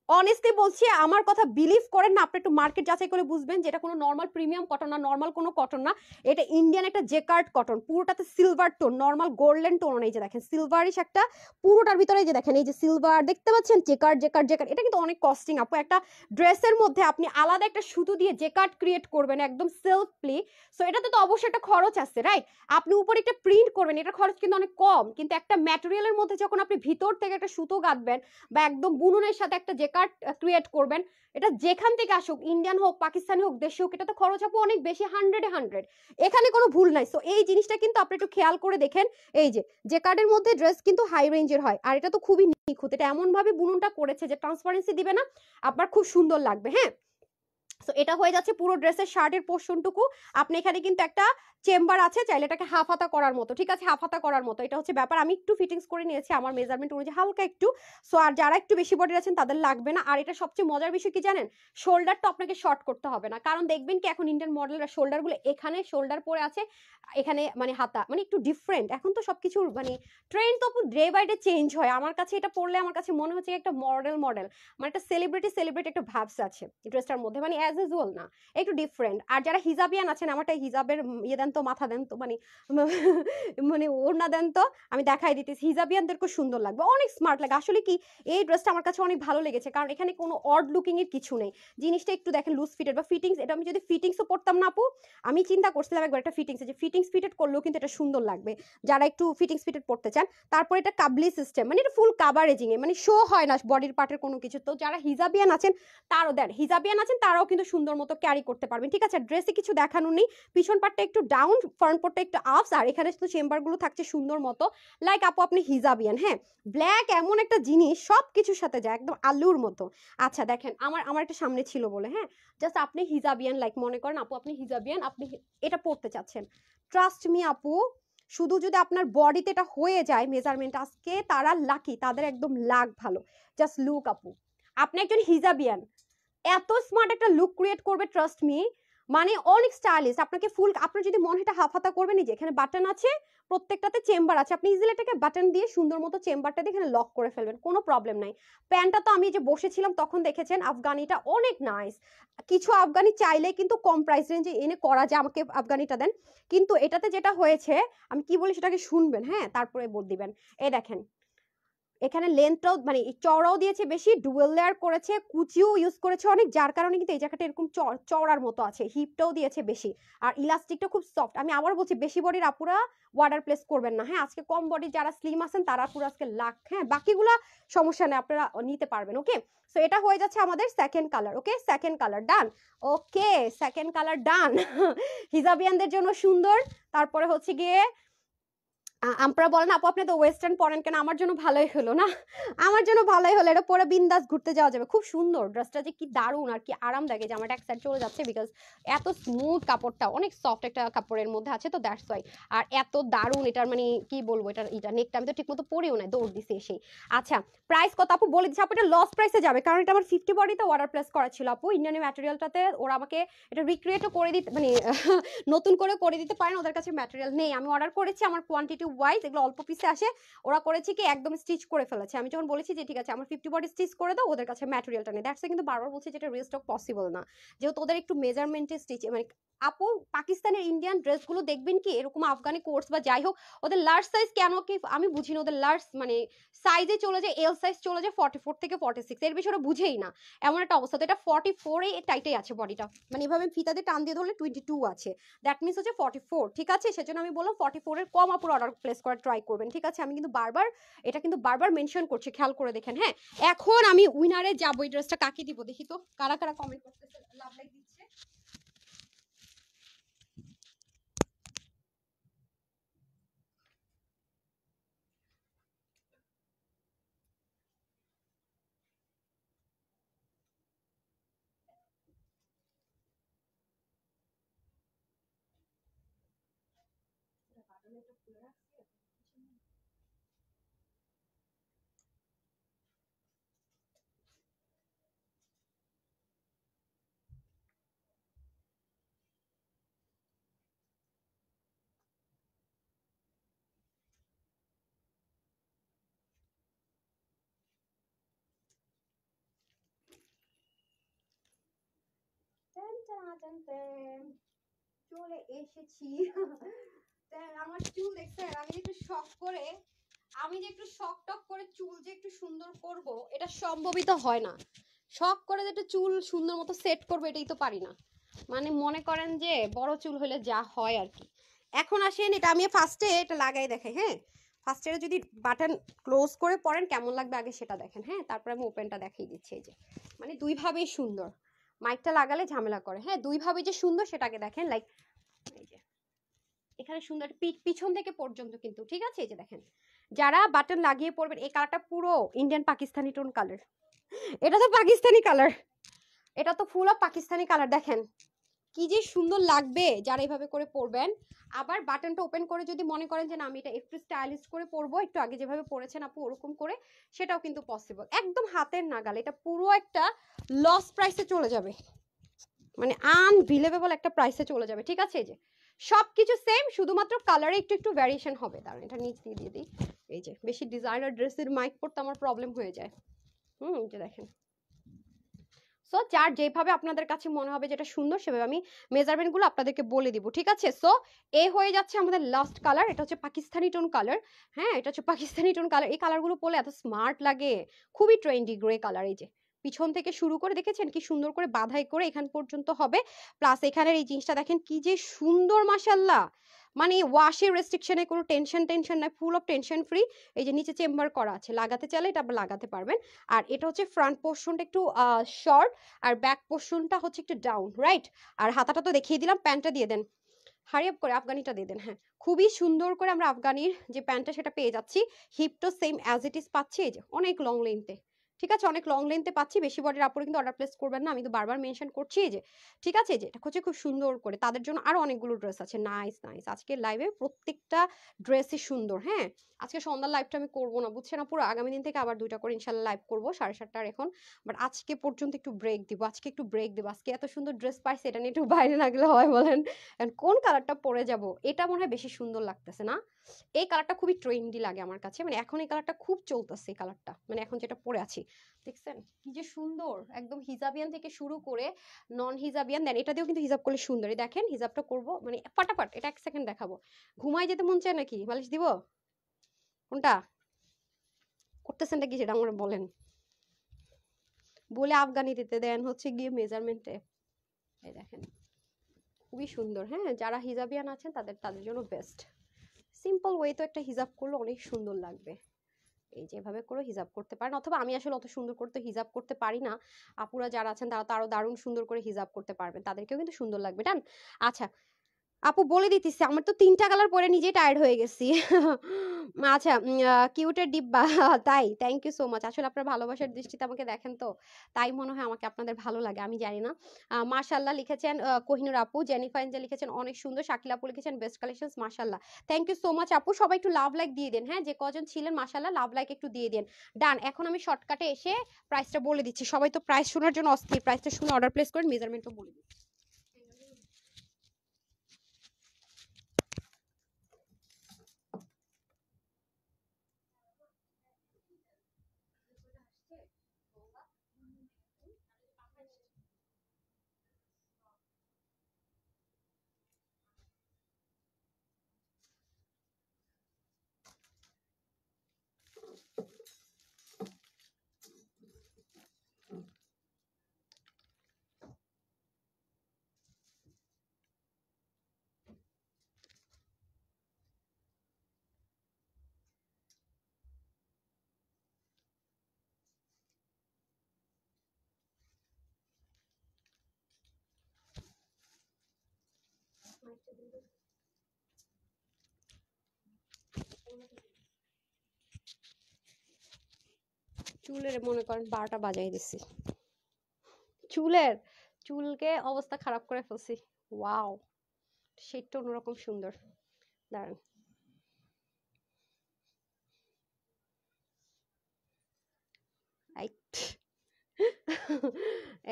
[SPEAKER 1] অনেস্টলি বলছি, আমার কথা বিলিভ করেন না, আপনি একটু মার্কেট যাচাই করে বুঝবেন যেটা কোনো নর্মাল প্রিমিয়াম কটন না, নর্মাল কোনো কটন না, এটা ইন্ডিয়ান একটা জেকার্ড কটন, পুরোটাতে silver tone, normal golden tone নেই, যে দেখেন সিলভারিশ একটা, পুরোটার ভিতরে যে দেখেন এই যে সিলভার দেখতে পাচ্ছেন, জেকার্ড জেকার্ড জেকার্ড, এটা কিন্তু অনেক কস্টিং আপু। একটা ড্রেসের মধ্যে আপনি আলাদা একটা সুতো দিয়ে জেকার্ড ক্রিয়েট করবেন একদম সেলফলি, সো এটাতে তো অবশ্যই একটা খরচ আছে, রাইট? আপনি উপরে একটা প্রিন্ট করবেন, এটা খরচ কিন্তু অনেক কম, কিন্তু একটা ম্যাটেরিয়ালের মধ্যে যখন আপনি ভিতর থেকে একটা সুতো গাঁথবেন বা একদম বুননের সাথে একটা জেকার্ড ক্রিয়েট করবেন, এটা যেখান থেকে আসুক, ইন্ডিয়ান হোক, পাকিস্তানি হোক, দেশি হোক, এটা তো খরচ আপু অনেক বেশি, 100-এ 100, এখানে কোনো ভুল নাই। সো এই জিনিসটা কিন্তু আপনি একটু খেয়াল করে দেখেন, এই যে জেকার্ডের মধ্যে ড্রেস কিন্তু হাই রেঞ্জের হয়, আর এটা তো খুবই নিখুঁত, এটা এমন ভাবে বুননটা করেছে যে ট্রান্সপারেন্সি দিবে না, আপনার খুব সুন্দর লাগবে, হ্যাঁ। সো এটা হয়ে যাচ্ছে পুরো ড্রেসের শার্টের পোর্শনটুকু। আপনি এখানে কিন্তু একটা চেম্বার আছে, চাইলে এটাকে হাফ হাতা করার মতো, ঠিক আছে, হাফ হাতা করার মতো, এটা হচ্ছে ব্যাপার। আমি একটু ফিটিংস করে নিয়েছি আমার মেজারমেন্ট অনুযায়ী হালকা একটু। সো আর যারা একটু বেশি বডির আছেন তাদের লাগবে না। আর এটা সবচেয়ে মজার বিষয় কি জানেন, শোল্ডারটা আপনাকে শর্ট করতে হবে না, কারণ দেখবেন কি এখন ইন্ডিয়ান মডেলরা শোল্ডারগুলো এখানে শোল্ডার পরে আছে, এখানে মানে হাতা, মানে একটু ডিফারেন্ট। এখন তো সবকিছু মানে ট্রেন্ড তো ডে বাই ডে চেঞ্জ হয়। আমার কাছে এটা পরলে আমার কাছে মনে হচ্ছে একটা মডেল মডেল, মানে একটা সেলিব্রিটি সেলিব্রিটি একটা ভাবস আছে ড্রেসটার মধ্যে, মানে অ্যাজ ইউজুয়াল না, একটু ডিফারেন্ট। আর যারা হিজাবিয়ান আছেন, আমারটা হিজাবের ইয়ে দেন তো, মাথা দেন তো, মানে মানে ওড়না দেন তো, আমি দেখাই দিতেছি, হিজাবিয়ানদেরকে সুন্দর লাগবে, অনেক স্মার্ট লাগে। আসলে কি এই ড্রেসটা আমার কাছে অনেক ভালো লেগেছে, কারণ এখানে কোনো অড লুকিং এর কিছু নেই, জিনিসটা একটু দেখেন লুজ ফিটেড বা ফিটিংস। এটা আমি যদি ফিটিংসও পড়তাম না আপু, আমি চিন্তা করছিলাম একবার একটা ফিটিংস, যে ফিটিংস ফিটেড করলেও কিন্তু এটা সুন্দর লাগবে, যারা একটু ফিটিংস ফিটেড পড়তে চান। তারপর এটা কাবলি সিস্টেম, মানে এটা ফুল কাভারেজিং এ, মানে শো হয় না বডির পার্টের কোনো কিছু। তো যারা হিজাবিয়ান আছেন তারও দেন, হিজাবিয়ান আছেন তারাও কিন্তু সুন্দর মতো ক্যারি করতে পারবেন, ঠিক আছে। ড্রেসে কিছু দেখানো নেই, পিছন পার্টটা একটু ডাউন, ফ্রন্ট পার্টটা একটু আপস, আর এখানে তো চেম্বার গুলো থাকছে সুন্দর মতো, লাইক আপু আপনি হিজাবিয়ান, হ্যাঁ। ব্ল্যাক এমন একটা জিনিস সব কিছুর সাথে যায়, একদম আলুর মতো। আচ্ছা দেখেন, আমার আমার একটা সামনে ছিল বলে, হ্যাঁ, জাস্ট আপনি হিজাবিয়ান, লাইক মনে করেন আপু আপনি হিজাবিয়ান, আপনি এটা পড়তে চাচ্ছেন, ট্রাস্ট মি আপু, শুধু যদি আপনার বডিতে এটা হয়ে যায় মেজারমেন্ট, আজকে তারা লাকি, তাদের একদম লাক ভালো। জাস্ট লুক আপু, আপনি একজন হিজাবিয়ান, এত স্মার্ট একটা লুক ক্রিয়েট করবে, ট্রাস্ট মি, মানে অনেক স্টাইলিশ। আপনাকে ফুল, আপনার যদি মনে হয় এটা হাফ হাতা করবেন, এই যে এখানে বাটন আছে, প্রত্যেকটাতে চেম্বার আছে, আপনি ইজিলি এটাকে বাটন দিয়ে সুন্দর মতো চেম্বারটা দিয়ে এখানে লক করে ফেলবেন, কোনো প্রবলেম নাই। প্যান্টটা তো আমি যে বসেছিলাম তখন দেখেছেন, আফগানিটা অনেক নাইস। কিছু আফগানি চাইলে কিন্তু কম প্রাইস রেঞ্জে এনে করা যায়, আমাকে আফগানিটা দেন। কিন্তু এটাতে যেটা হয়েছে, আমি কি বলি সেটাকে শুনবেন, হ্যাঁ, তারপরে বল দিবেন। এই দেখেন, এখানে লেন্থটাও মানে চওড়াও দিয়েছে বেশি, ডুয়েল লেয়ার করেছে, কুচিও ইউজ করেছে অনেক, যার কারণে কিন্তু এই জায়গাটা এরকম চওড়ার মতো আছে, হিপটাও দিয়েছে বেশি, আর ইলাস্টিকটা খুব সফট। আমি আবার বলছি, বেশি বডির আপুরা ওয়াটার প্লেস করবেন না, হ্যাঁ, আজকে কম বডি যারা স্লিম আছেন তারা পুরো আজকে লাখ, হ্যাঁ, বাকিগুলা সমস্যা নেই, আপনারা নিতে পারবেন, ওকে। সো এটা হয়ে যাচ্ছে আমাদের সেকেন্ড কালার, ওকে, সেকেন্ড কালার ডান, ওকে, সেকেন্ড কালার ডান। হিজাবিয়ানদের জন্য সুন্দর। তারপরে হচ্ছে গিয়ে আপনারা বলেন আপু আপনি তো ওয়েস্টার্ন পরেন কেন, আমার জন্য ভালোই হলো না, আমার জন্য ভালোই হলো, এটা পরে বিন্দাস ঘুরতে যাওয়া যাবে, খুব সুন্দর ড্রেসটা, যে কি দারুণ আর কি আরামদায়ক। যে আমার এক সাইড চলে যাচ্ছে, বিকজ এত স্মুথ কাপড়টা, অনেক সফট একটা কাপড়ের মধ্যে আছে, তো দ্যাটস ওয়াই। আর এত দারুণ এটার, মানে কি বলবো, এটার এটা নেকটা আমি তো ঠিক মতো পরিও না, দৌড় দিছি এসেই। আচ্ছা, প্রাইস কত আপু বলে দিচ্ছি, আপু এটা লস প্রাইসে যাবে, কারণ এটা আমার 50 বডিতে অর্ডার প্লেস করা ছিল আপু, ইন্ডিয়ান ম্যাটেরিয়ালটাতে ওরা আমাকে এটা রিক্রিয়েটও করে দিতে, মানে নতুন করে দিতে পারেন, ওদের কাছে ম্যাটেরিয়াল নেই, আমি অর্ডার করেছি আমার কোয়ান্টিটি ওয়াইজ, এগুলো অল্প পিসে আসে, ওরা করেছে কি একদম স্টিচ করে ফেলেছে। আমি যখন বলেছি যে ঠিক আছে আমার 50 বডি স্টিচ করে দাও, ওদের কাছে ম্যাটেরিয়ালটা নেই, দ্যাটস কিন্তু বারবার বলছে যেটা রিস্টক পসিবল না, যেহেতু ওদের একটু মেজারমেন্টে স্টিচ, মানে আপু পাকিস্তানের ইন্ডিয়ান ড্রেসগুলো দেখবেন কি এরকম আফগানি কোর্স বা যাই হোক, ওদের লার্জ সাইজ কেন কি আমি বুঝি না, ওদের লার্জ মানে সাইজে চলে যায়, এল সাইজ চলে যায় 44 থেকে 46, এর বেশি ওরা বুঝেই না, এমন একটা অবস্থা। তো এটা 44 এ টাইটেই আছে বডিটা, মানে এভাবে ফিতা দিয়ে টান দিয়ে ধরলে 22 আছে, দ্যাট মিনস হচ্ছে 44, ঠিক আছে। সেজন্য আমি বললাম 44 এর কম আপুর অর্ডার প্লেস করার ট্রাই করবেন, ঠিক আছে। আমি কিন্তু বারবার এটা কিন্তু বারবার মেনশন করছি, খেয়াল করে দেখেন, হ্যাঁ। এখন আমি উইনারে যাবো, এই ড্রেসটা কাকে দিব দেখি তো, কারা কারা কমেন্ট করতেছে, লাভ লাইক দিচ্ছে। চলে এসেছি। আমার চুল দেখছেন, আমি একটু শখ করে, আমি যে একটু শখ টক করে চুল যে একটু সুন্দর করব, এটা সম্ভবই তো হয় না। শখ করে যে একটু চুল সুন্দর মতো সেট করবো, এটাই তো পারি না। মানে মনে করেন যে বড় চুল হলে যা হয় আর কি। এখন আসেন, এটা আমি ফার্স্টে এটা লাগাই দেখাই। হ্যাঁ, ফার্স্টে যদি বাটন ক্লোজ করে পরেন কেমন লাগবে আগে সেটা দেখেন। হ্যাঁ, তারপরে আমি ওপেনটা দেখিয়ে দিচ্ছি। এই যে মানে দুইভাবেই সুন্দর। মাইকটা লাগালে ঝামেলা করে। হ্যাঁ, দুইভাবে যে সুন্দর সেটাকে দেখেন। লাইক এই যে এখানে সুন্দর পিছন থেকে পর্যন্ত কিন্তু ঠিক আছে। এই যে দেখেন, যারা বাটন লাগিয়ে পড়বেন, এই কালারটা পুরো ইন্ডিয়ান পাকিস্তানি টোন কালার। এটা তো পাকিস্তানি কালার, এটা তো ফুল অফ পাকিস্তানি কালার। দেখেন কি যে সুন্দর লাগবে যারা এইভাবে করে পরবেন। আবার বাটনটা ওপেন করে যদি মনে করেন যে না আমি এটা একটু স্টাইলিশ করে পরবো, একটু আগে যেভাবে পরেছেন আপু ওরকম করে, সেটাও কিন্তু পসিবল। একদম হাতের নাগালে, এটা পুরো একটা লস প্রাইসে চলে যাবে, মানে আনবিলিভেবল একটা প্রাইসে চলে যাবে। ঠিক আছে, এই যে সবকিছু সেম, শুধুমাত্র কালারে একটু একটু ভ্যারিয়েশন হবে। দাঁড়ান এটা নিচ দিয়ে দিই। এই যে বেশি ডিজাইনার ড্রেসের মাইক পরতে আমার প্রবলেম হয়ে যায়। এই যে দেখেন। সো যার যেভাবে আপনাদের কাছে মনে হবে যেটা সুন্দর, সেভাবে আমি মেজারমেন্ট গুলো আপনাদেরকে বলে দিব। ঠিক আছে, সো এ হয়ে যাচ্ছে আমাদের লাস্ট কালার। এটা হচ্ছে পাকিস্তানি টোন কালার। হ্যাঁ, এটা হচ্ছে পাকিস্তানি টোন কালার। এই কালারগুলো পরলে এত স্মার্ট লাগে, খুবই ট্রেন্ডি গ্রে কালার। এই যে পিছন থেকে শুরু করে দেখেছেন কি সুন্দর করে বাঁধাই করে এখান পর্যন্ত হবে। প্লাস এখানের এই জিনিসটা দেখেন কি যে সুন্দর, মাশাআল্লাহ। মানে ওয়াশের রেস্ট্রিকশনে কোনো টেনশন নাই, ফুল অফ টেনশন ফ্রি। এই যে নিচে চেম্বার করা আছে, লাগাতে চাইলে এটা লাগাতে পারবেন। আর এটা হচ্ছে ফ্রন্ট পোর্শনটা একটু শর্ট, আর ব্যাক পোর্শনটা হচ্ছে একটু ডাউন, রাইট। আর হাতাটা তো দেখিয়ে দিলাম, প্যান্টটা দিয়ে দেন, হারি আপ করে আফগানিটা দিয়ে দেন। হ্যাঁ, খুবই সুন্দর করে আমরা আফগানির যে প্যান্টটা সেটা পেয়ে যাচ্ছি। হিপটা সেম অ্যাজ ইট ইজ পাচ্ছি। এই যে অনেক লং লেন্থে, ঠিক আছে, অনেক লং লেন্থে পাচ্ছি। বেশি বডির আপুরে কিন্তু অর্ডার প্লেস করবেন না, আমি তো বারবার মেনশন করছি। এই যে ঠিক আছে, যে এটা হচ্ছে খুব সুন্দর করে তাদের জন্য আরো অনেকগুলো ড্রেস আছে। নাইস নাইস, আজকের লাইভে প্রত্যেকটা ড্রেসই সুন্দর। হ্যাঁ, আজকে সন্ধ্যার লাইভটা আমি করবো না, বুঝছেন না, পুরো আগামী দিন থেকে আবার 2টা করে ইনশাল্লাহ লাইভ করবো 7:30টার এখন। বাট আজকে পর্যন্ত একটু ব্রেক দিব, আজকে একটু ব্রেক দেবো। আজকে এত সুন্দর ড্রেস পাইছি, এটা নিয়ে একটু বাইরে না গেলে হয় বলেন? কোন কালারটা পরে যাব, এটা মনে হয় বেশি সুন্দর লাগতেছে না? এই কালারটা খুবই ট্রেন্ডি লাগে আমার কাছে, মানে এখন এই কালারটা খুব চলতেছে। এই কালারটা মানে এখন যেটা পরে আছি, দেখছেন কি যে সুন্দর, একদম হিজাবিয়ান থেকে শুরু করে নন হিজাবিয়ান। দেন এটা দিয়েও কিন্তু হিজাব করলে সুন্দর। দেখেন হিজাবটা করব মানে ফাটাফাট, এটা 1 সেকেন্ড দেখাবো। ঘুমাই যেতে মন চায় নাকি, মালিশ দিব? কোনটা করতেছেনটা কি সেটা আমার বলেন, বলে আফগানি দিতে দেন হচ্ছে গিয়ে মেজারমেন্টে। এই দেখেন খুবই সুন্দর। হ্যাঁ, যারা হিজাবিয়ান আছেন তাদের তাদের জন্য বেস্ট। সিম্পল ওয়ে তো একটা হিজাব করলে অনেক সুন্দর লাগবে। এই যেভাবে করে হিজাব করতে পারেন, অথবা আমি আসলে অত সুন্দর করতে হিজাব করতে পারি না। আপুরা যারা আছেন তারা তো আরো দারুণ সুন্দর করে হিজাব করতে পারবেন, তাদেরকেও কিন্তু সুন্দর লাগবে। ডান। আচ্ছা আপু বলে দিতেছি, আমার তো 3টা কালার পরে নিজে টায়ার্ড হয়ে গেছি। আচ্ছা, কিউটের ডিব্বা। তাই, থ্যাংক ইউ সো মাচ। আসলে আপনার ভালোবাসার দৃষ্টিতে আমাকে দেখেন তো, তাই মনে হয় আমাকে আপনাদের ভালো লাগে, আমি জানি না। মাশাল্লাহ লিখেছেন কোহিনুর আপু। জেনিফার এঞ্জেল লিখেছেন অনেক সুন্দর। শাকিল আপু লিখেছেন বেস্ট কালেকশনস, মাশাল্লাহ। থ্যাংক ইউ সো মাচ আপু। সবাই একটু লাভ লাইক দিয়ে দেন। হ্যাঁ, যে কজন ছিলেন মাশাল্লাহ লাভ লাইক একটু দিয়ে দেন। ডান। এখন আমি শর্টকাটে এসে প্রাইসটা বলে দিচ্ছি। সবাই তো প্রাইস শোনার জন্য অস্থির, প্রাইসটা শুনে অর্ডার প্লেস করেন, মেজারমেন্টও বলে দিচ্ছি। চুলের মনে করেন 12টা বাজাই দিছি। চুলের চুলকে অবস্থা খারাপ করে ফেলছি। ওয়াও, সেটা অন্যরকম সুন্দর। দাঁড়ান,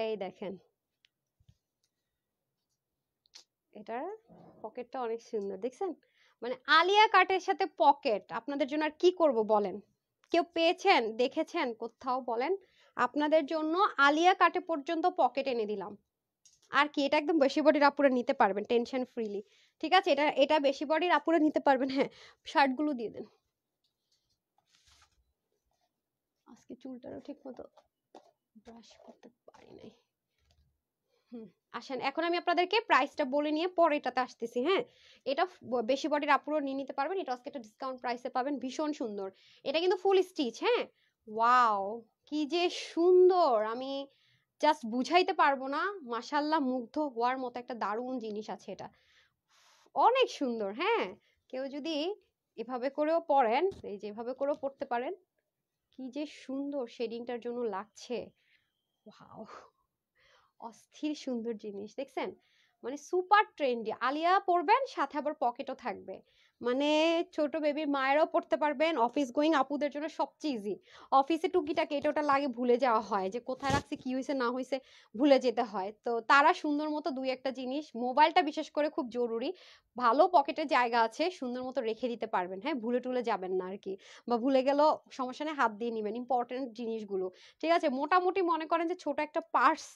[SPEAKER 1] এই দেখেন এটার পকেটটা অনেক সুন্দর, দেখছেন? মানে আলিয়া কাটের সাথে পকেট, আপনাদের জন্য আর কি করব বলেন? কেউ পেয়েছেন, দেখেছেন কোথাও বলেন? আপনাদের জন্য আলিয়া কাটে পর্যন্ত পকেট এনে দিলাম। আর কি, এটা একদম বেশি বডির আপুরা নিতে পারবেন টেনশন ফ্রিলি। ঠিক আছে, এটা এটা বেশি বডির আপুরা নিতে পারবেন। হ্যাঁ, শার্টগুলো দিয়ে দেন। আজকে চুলটারও ঠিক মতো ব্রাশ করতে পারি নাই। আসেন এখন আমি আপনাদেরকে প্রাইসটা বলে নিয়ে পরে এটাতে আসতেছি। হ্যাঁ, এটা বেশি বডির আপুরো নিয়ে নিতে পারবেন। এটা আজকে একটা ডিসকাউন্ট প্রাইসে পাবেন, ভীষণ সুন্দর। এটা কিন্তু ফুল স্টিচ। হ্যাঁ, ওয়াও কি যে সুন্দর, আমি জাস্ট বুঝাইতে পারবো না। মাশাআল্লাহ, মুগ্ধ হওয়ার মতো একটা দারুণ জিনিস আছে এটা, অনেক সুন্দর। হ্যাঁ, কেউ যদি এভাবে করেও পরেন, এই যে এভাবে করেও পড়তে পারেন, কি যে সুন্দর শেডিংটার জন্য লাগছে। ওয়াও, অস্থির সুন্দর জিনিস দেখছেন, মানে সুপার ট্রেন্ডি। আলিয়া পরবেন, সাথে আবার পকেটও থাকবে, মানে ছোট বেবির মায়েরাও পড়তে পারবেন। অফিস গোয়িং আপুদের জন্য সবচেয়ে ইজি। অফিসে টুকিটাকি এটা ওটা লাগে, ভুলে যাওয়া হয় যে কোথায় রাখছি, কি হয়েছে না হয়েছে, ভুলে যেতে হয়। তো তারা সুন্দর মতো দুই একটা জিনিস, মোবাইলটা বিশেষ করে খুব জরুরি, ভালো পকেটের জায়গা আছে, সুন্দর মতো রেখে দিতে পারবেন। হ্যাঁ, ভুলে টুলে যাবেন না আর কি, বা ভুলে গেলেও সমস্যা নেই, হাত দিয়ে নিবেন ইম্পর্টেন্ট জিনিসগুলো। ঠিক আছে, মোটামুটি মনে করেন যে ছোট একটা পার্স,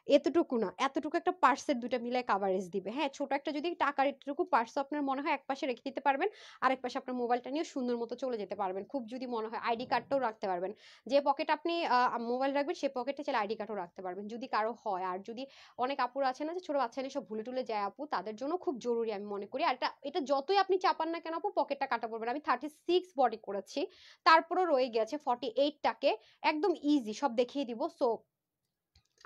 [SPEAKER 1] এতটুকু না, এতটুকু একটা পার্সের দুইটা মিলে কাভারেজ দিবে। হ্যাঁ, ছোট একটা যদি টাকার এতটুকু পার্স আপনার মনে হয়, এক পাশে রেখে দিতে পারবেন, আরেক পাশে আপনার মোবাইলটা নিয়ে সুন্দর মতো চলে যেতে পারবেন। খুব যদি মনে হয় আইডি কার্ডটাও রাখতে পারবেন, যে পকেট আপনি মোবাইল রাখবেন সেই পকেটে চাইলে আইডি কার্ডও রাখতে পারবেন যদি কারো হয়। আর যদি অনেক আপুর আছে না যে ছোট বাচ্চা নিয়ে সব ভুলে টুলে যায় আপু, তাদের জন্য খুব জরুরি আমি মনে করি। আর এটা এটা যতই আপনি চাপান না কেন আপু, পকেটটা কাটা পড়বে না। আমি 36 বডি করেছি, তারপরও রয়ে গেছে 48টাকে, একদম ইজি, সব দেখিয়ে দিব। সো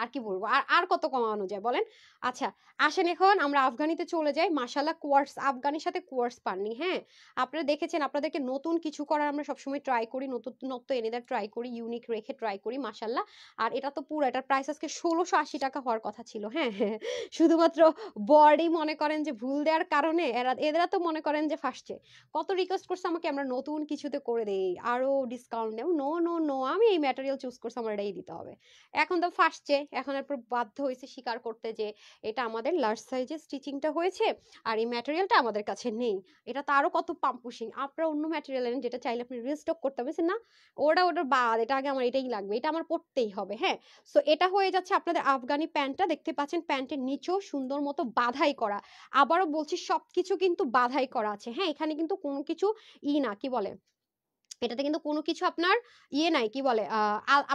[SPEAKER 1] আর কি বলবো, আর আর কত কমানো যায় বলেন। আচ্ছা, আসেন এখন আমরা আফগানিতে চলে যাই। মাশাআল্লাহ, কোয়ার্টস, আফগানির সাথে কোয়ার্টস পাননি। হ্যাঁ, আপনারা দেখেছেন, আপনাদেরকে নতুন কিছু করার আমরা সবসময় ট্রাই করি, নতুনত্ব এনে দেওয়ার ট্রাই করি, ইউনিক রেখে ট্রাই করি। মাশাআল্লাহ, আর এটা তো পুরো, এটার প্রাইস আজকে 1680 টাকা হওয়ার কথা ছিল। হ্যাঁ হ্যাঁ, শুধুমাত্র বডি মনে করেন যে ভুল দেওয়ার কারণে এরা তো মনে করেন যে ফার্স্টে কত রিকোয়েস্ট করছে আমাকে, আমরা নতুন কিছুতে করে দেই, আরো ডিসকাউন্ট দেব। নো নো নো, আমি এই ম্যাটেরিয়াল চুজ করছি, আমার এটাই দিতে হবে। এখন তো ফার্স্টে, এখন এরপর বাধ্য হয়েছে স্বীকার করতে যে এটা আমাদের লার্জ সাইজে স্টিচিংটা হয়েছে, আর এই ম্যাটেরিয়ালটা আমাদের কাছে নেই। এটা তো আরো কত পাম্পুশিং, আপনারা অন্য ম্যাটেরিয়াল এনেন যেটা চাইলে আপনি রিস্টক করতে পারবেন না, ওটার বাদ, এটা আগে আমার এটাই লাগবে, এটা আমার পড়তেই হবে। হ্যাঁ, সো এটা হয়ে যাচ্ছে আপনাদের আফগানি প্যান্টটা। দেখতে পাচ্ছেন প্যান্টের নিচেও সুন্দর মতো বাধাই করা। আবারও বলছি, সবকিছু কিন্তু বাধাই করা আছে। হ্যাঁ, এখানে কিন্তু কোনো কিছু না, কি বলে, এটাতে কিন্তু কোনো কিছু আপনার নাই, কি বলে,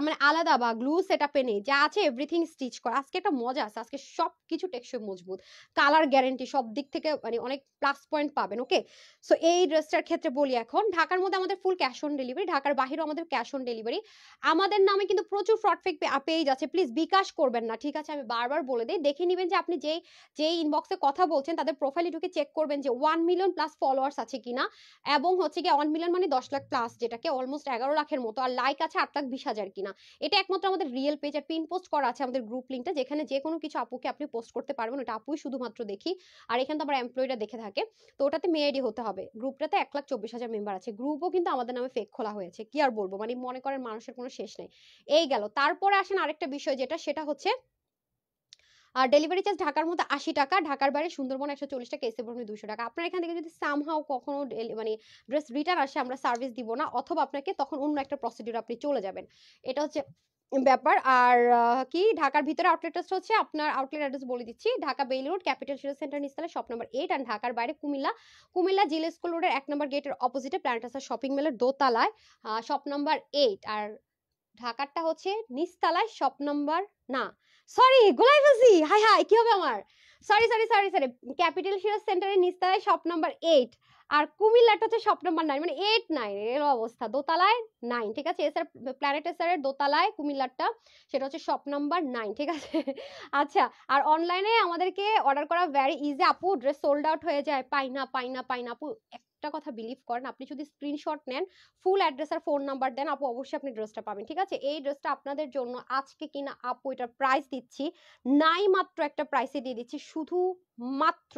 [SPEAKER 1] মানে আলাদা বা গ্লু সেটআপে নেই, যা আছে এভরিথিং স্টিচ করা। আজকে একটা মজা আছে, আজকে সব কিছু টেকসই, মজবুত, কালার গ্যারান্টি, সব দিক থেকে মানে অনেক প্লাস পয়েন্ট পাবেন। ওকে, সো এই ড্রেসটার ক্ষেত্রে বলি, এখন ঢাকার মধ্যে আমাদের ফুল ক্যাশ অন ডেলিভারি, ঢাকার বাহিরেও আমাদের ক্যাশ অন ডেলিভারি। আমাদের নামে কিন্তু প্রচুর ফ্রড ফেক পেজ আছে, প্লিজ বিকাশ করবেন না। ঠিক আছে, আমি বারবার বলে দিই, দেখে নেবেন যে আপনি যেই যেই ইনবক্সে কথা বলছেন তাদের প্রোফাইলে ঢুকে চেক করবেন যে 1 মিলিয়ন প্লাস ফলোয়ার্স আছে কিনা, এবং হচ্ছে কি 1 মিলিয়ন মানে 10 লাখ প্লাস, যেটাকে অলমোস্ট 11 লাখের মতো, আর লাইক আছে 8,20,000 কিনা। এটা একমাত্র আমাদের রিয়েল পেজ, আর পিন পোস্ট করা আছে আমাদের গ্রুপ লিঙ্কটা, যেখানে যে কোনো কিছু আপুকে আপনি পোস্ট করতে পারবেন, ওটা আপুই শুধুমাত্র দেখি। আর এখানে তো আমার এমপ্লয়িরা দেখে থাকে, তো ওটাতে মেয়েডি হতে হবে। গ্রুপটাতে 1,24,000 মেম্বার আছে, গ্রুপও কিন্তু আমাদের নামে ফেক খোলা হয়েছে। কি আর বলবো, মানে মনে করেন মানুষের কোনো শেষ নেই। এই গেল, তারপরে আসেন আরেকটা বিষয়, সেটা হচ্ছে আর ডেলিভারি চার্জ ঢাকার মধ্যে 80 টাকা, ঢাকার বাইরে সুন্দরবন 140 টাকা, এসে পড়বে 200 টাকা। আপনার এখান থেকে যদি সামহাও কখনো মানে ড্রেস রিটার্ন আসে, আমরা সার্ভিস দিব না, অথবা আপনাকে তখন অন্য একটা প্রসিডিউর আপনি চলে যাবেন। এটা হচ্ছে ব্যাপার। আর কি, ঢাকার ভিতরে আউটলেট হচ্ছে, আপনার আউটলেট অ্যাড্রেস বলে দিচ্ছি, Dhaka Bailey road capital sale center নিচতলা শপ নাম্বার 8, আর ঢাকার বাইরে কুমিল্লা জিল স্কুল রোডের 1 নম্বর গেটের অপোজিটে প্ল্যানেটাসা শপিং মলের দোতলায় শপ নাম্বার 8। আর ঢাকারটা হচ্ছে নিচতলায় শপ নাম্বার, না সরি, গোলাই ফাজি, হাই হাই, কি হবে আমার, sorry sorry sorry sorry, capital share সেন্টারের নিচতলায় শপ নাম্বার 8, আর কুমিল্লাটা হচ্ছে শপ নাম্বার 9, মানে 8 9 এর অবস্থা, দোতলায় 9। ঠিক আছে, এসআর প্ল্যানেট এসআরের দোতলায় কুমিল্লারটা, সেটা হচ্ছে শপ নাম্বার 9। ঠিক আছে, আচ্ছা, আর অনলাইনে আমাদেরকে অর্ডার করা ভেরি ইজি আপু, ড্রেস সোল্ড আউট হয়ে যায়, পাই না আপু। একটা কথা বিলিভ করেন, আপনি যদি স্ক্রিনশট নেন, ফুল অ্যাড্রেস আর ফোন নাম্বার দেন আপু, অবশ্যই আপনি ড্রেসটা পাবেন। ঠিক আছে, এই ড্রেসটা আপনাদের জন্য আজকে কিনা আপু, এটার প্রাইস দিচ্ছি নাই মাত্র একটা প্রাইসে দিয়ে দিচ্ছি, শুধু মাত্র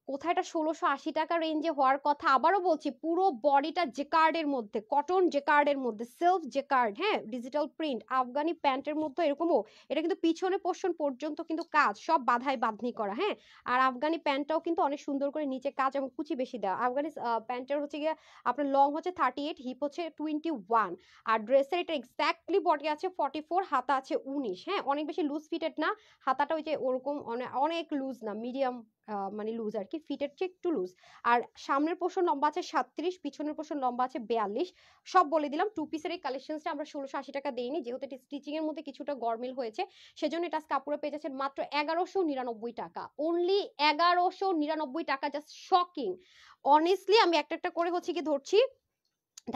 [SPEAKER 1] কোথায় এটা 1680 টাকা রেঞ্জে হওয়ার কথা। আবারও বলছি পুরো বডিটা জেকার্ডের মধ্যে, কটন জেকার্ডের মধ্যে, সেলফ জেকার্ড, হ্যাঁ, ডিজিটাল প্রিন্ট, আফগানি প্যান্টের মধ্যে এরকমও। এটা কিন্তু পিছনে পোর্শন পর্যন্ত কিন্তু কাজ সব বাঁধাই বাঁধনি করা, হ্যাঁ। আর আফগানি প্যান্টটাও কিন্তু অনেক সুন্দর করে নিচে কাজ এবং কুচি বেশি দেওয়া। আফগানি প্যান্টের হচ্ছে গিয়ে আপনার লং হচ্ছে 38, হিপ হচ্ছে 21, আর ড্রেসের এটা এক্স্যাক্টলি বডি আছে 44, হাতা আছে 19, হ্যাঁ। অনেক বেশি লুজ ফিটেড না, হাতাটা ওই যে ওরকম অনেক লুজ না, মিডিয়াম মানে লুজ আর কি, ফিটের চেয়ে একটু লুজ। আর সামনের পোর্শন লম্বা আছে 37, পিছনের পোর্শন লম্বা আছে 42। সব বলে দিলাম। টু পিসের এই কালেকশনসটা আমরা 1680 টাকা দেইনি, যেহেতু এটা স্টিচিং এর মধ্যে কিছুটা গরমিল হয়েছে, সেজন্য এটা কাপড়ে পেয়ে যাচ্ছেন মাত্র 1199 টাকা, অনলি 1199 টাকা। Just shocking. অনেস্টলি আমি একটা একটা করে হচ্ছে কি ধরছি।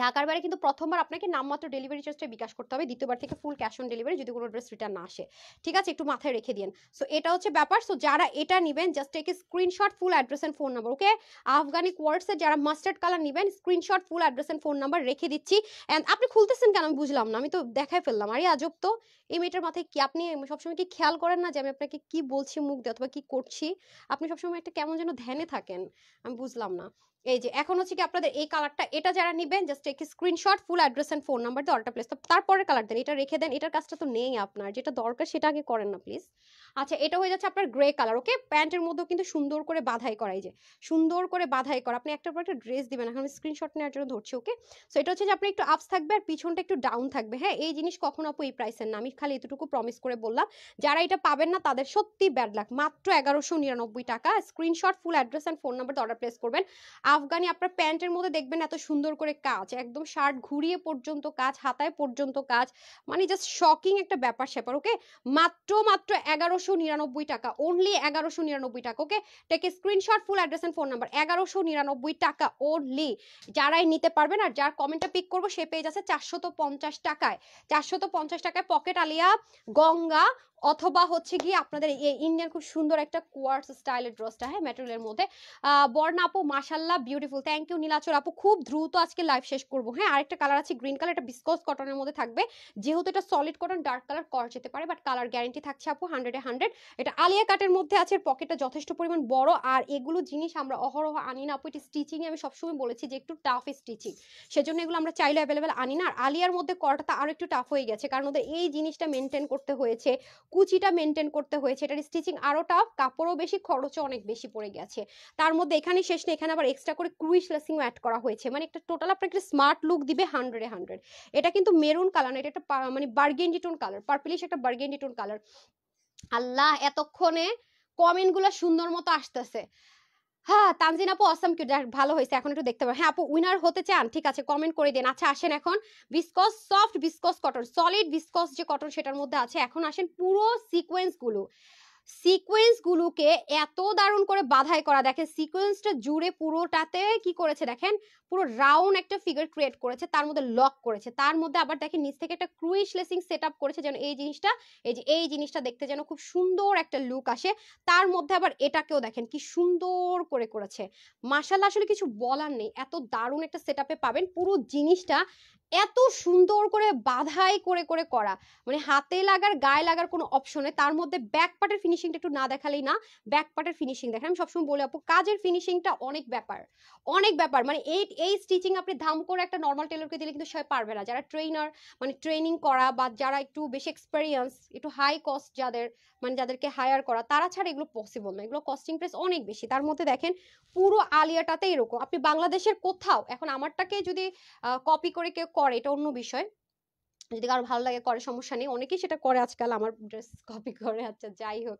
[SPEAKER 1] ঢাকার বাইরে কিন্তু প্রথমবার আপনাকে নামমাত্র ডেলিভারি চার্জটা বিকাশ করতে হবে, দ্বিতীয়বার থেকে ফুল ক্যাশ অন ডেলিভারি যদি কোনো ড্রেস রিটার্ন না আসে, ঠিক আছে, একটু মাথায় রেখে দিন। সো এটা হচ্ছে ব্যাপার। সো যারা এটা নেবেন just take screenshot, full address and phone number, okay. আফগানি কোয়ার্টসে যারা মাস্টার্ড কালার নেবেন, screenshot, full address and phone number রেখে দিচ্ছি। এন্ড আপনি খুলতেছেন কেন আমি বুঝলাম না, আমি তো দেখাই ফেললাম। আরে আজব তো, এই মেয়েটার মাথায় কি, আপনি সবসময় কি খেয়াল করেন না যে আমি আপনাকে কি বলছি মুখ দিয়ে অথবা কি করছি? আপনি সবসময় একটা কেমন যেন ধ্যানে থাকেন, আমি বুঝলাম না। এই যে এখন হচ্ছে কি আপনাদের এই কালারটা, এটা যারা নেবেন just take screenshot, full address and phone number দিয়ে অর্ডার প্লেস। তারপরে কালার দেন, এটা রেখে দেন, এটার কাজটা তো নেই আপনার, যেটা দরকার সেটা আগে করেন না প্লিজ। আচ্ছা, এটা হয়ে যাচ্ছে আপনার গ্রে কালার, ওকে। প্যান্টের মধ্যেও কিন্তু সুন্দর করে বাঁধাই করা, এই যে সুন্দর করে বাঁধাই করা। আপনি একটার পর একটা ড্রেস দিবেন, এখন আমি স্ক্রিনশট নেওয়ার জন্য ধরছি, ওকে। সো এটা হচ্ছে যে আপনি একটু আপস থাকবে আর পিছনটা একটু ডাউন থাকবে, হ্যাঁ। এই জিনিস কখনো আপু এই প্রাইসের না, আমি খালি এতটুকু প্রমিস করে বললাম। যারা এটা পাবেন না তাদের সত্যি ব্যাড লাক। মাত্র 1199 টাকা। Screenshot, full address and phone number দিয়ে অর্ডার প্লেস করবেন। আফগানি আপনার প্যান্টের মধ্যে দেখবেন এত সুন্দর করে কাজ, একদম শার্ট ঘুরিয়ে পর্যন্ত কাজ, হাতায় পর্যন্ত কাজ, মানে জাস্ট শকিং একটা ব্যাপার স্যাপার, ওকে। মাত্র 1199 টাকা, অনলি 1199 টাকা, okay. Take screenshot, full address and phone number, 1199 টাকা অনলি। যারাই নিতে পারবেন আর যার কমেন্টটা পিক করবো সে পেয়ে যাচ্ছে 450 টাকায়। 450 টাকায় পকেট আলিয়া, গঙ্গা, অথবা হচ্ছে গিয়ে আপনাদের এই ইন্ডিয়ান খুব সুন্দর একটা কোয়ার্টস স্টাইলের ড্রেসটা, হ্যাঁ, ম্যাটেরিয়ালের মধ্যে। বর্ণা আপু মাশাল্লাহ বিউটিফুল, থ্যাংক ইউ। নীলাচল আপু খুব দ্রুত আজকে লাইভ শেষ করবো, হ্যাঁ। আরেকটা কালার আছে গ্রিন কালার, এটা বিসকস কটনের মধ্যে থাকবে, যেহেতু এটা সলিড কটন ডার্ক কালার করা যেতে পারে, বাট কালার গ্যারেন্টি থাকছে আপু 100-এ 100। এটা আলিয়া কাটের মধ্যে আছে, পকেটটা যথেষ্ট পরিমাণ বড়। আর এগুলো জিনিস আমরা অহরহ আনি না আপু, এটা স্টিচিং আমি সবসময় বলেছি যে একটু টাফ স্টিচিং, সেজন্য এগুলো আমরা চাইলে অ্যাভেলেবেল আনি না। আর আলিয়ার মধ্যে করাটা আরো একটু টাফ হয়ে গেছে, কারণ ওদের এই জিনিসটা মেনটেন করতে হয়েছে, কুচিটা মেনটেন করতে হয়েছে, এটার স্টিচিং আরো টাফ, কাপড়ও বেশি, খরচও অনেক বেশি পড়ে গেছে। তার মধ্যে এখানে শেষ নেই, এখানে আবার এক্সট্রা করে ক্রুইশ লেসিং অ্যাড করা হয়েছে, মানে একটা টোটাল আপনাকে একটা স্মার্ট লুক দিবে 100-এ 100। এটা কিন্তু মেরুন কালার না, এটা একটা মানে বার্গেন্ডি টোন কালার, পার্পলিশ একটা বার্গেন্ডি টোন কালার। আল্লাহ, এতক্ষণে কমেন্ট গুলা সুন্দর মতো আসতেছে। হ্যাঁ, তানজিন আপু অসাম, কিউট, ভালো হয়েছে, এখন একটু দেখতে পারো। হ্যাঁ আপু, উইনার হতে চান, ঠিক আছে, কমেন্ট করে দিন। আচ্ছা আসেন এখন, viscose soft viscose cotton, solid viscose যে কটন সেটার মধ্যে আছে। এখন আসেন পুরো সিকোয়েন্স গুলো, সিকোয়েন্স গুলোকে এত দারুণ করে বাঁধাই করা, দেখেন সিকোয়েন্সটা জুড়ে পুরোটাতে কি করেছে দেখেন, পুরো রাউন্ড একটা ফিগার ক্রিয়েট করেছে, তার মধ্যে লক করেছে, তার মধ্যে আবার দেখেন নিচ থেকে একটা ক্রুইশ লেসিং সেট আপ করেছে, যেন এই জিনিসটা, এই যে এই জিনিসটা দেখতে যেন খুব সুন্দর একটা লুক আসে। তার মধ্যে আবার এটাকেও দেখেন কি সুন্দর করে করেছে, মাশাআল্লাহ, আসলে কিছু বলার নেই, এত দারুণ একটা সেট আপে পাবেন পুরো জিনিসটা, এত সুন্দর করে বাঁধাই করে করে করা, মানে হাতে লাগার গায়ে লাগার কোনো অপশনে। তার মধ্যে ব্যাক পার্টের ফিনিশিংটা একটু না দেখালেই না, ব্যাক পার্টের ফিনিশিং দেখেন, আমি সবসময় বলি আপু কাজের ফিনিশিংটা অনেক ব্যাপার, অনেক ব্যাপার। মানে এই স্টিচিং আপনি ধাম করে একটা নর্মাল টেলরকে দিলে কিন্তু সে পারবে না, যারা ট্রেনার মানে ট্রেনিং করা বা যারা একটু বেশি এক্সপেরিয়েন্স, একটু হাই কস্ট যাদের, মানে যাদেরকে হায়ার করা, তারা ছাড়া এগুলো পসিবল না, এগুলো কস্টিং প্রাইস অনেক বেশি। তার মধ্যে দেখেন পুরো আলিয়াটাতে এরকম, আপনি বাংলাদেশের কোথাও, এখন আমারটাকে যদি কপি করে কেউ করে এটা অন্য বিষয়, যদি কারো ভালো লাগে করে, সমস্যা নেই, অনেকেই সেটা করে আজকাল, আমার ড্রেস কপি করে। আচ্ছা যাই হোক,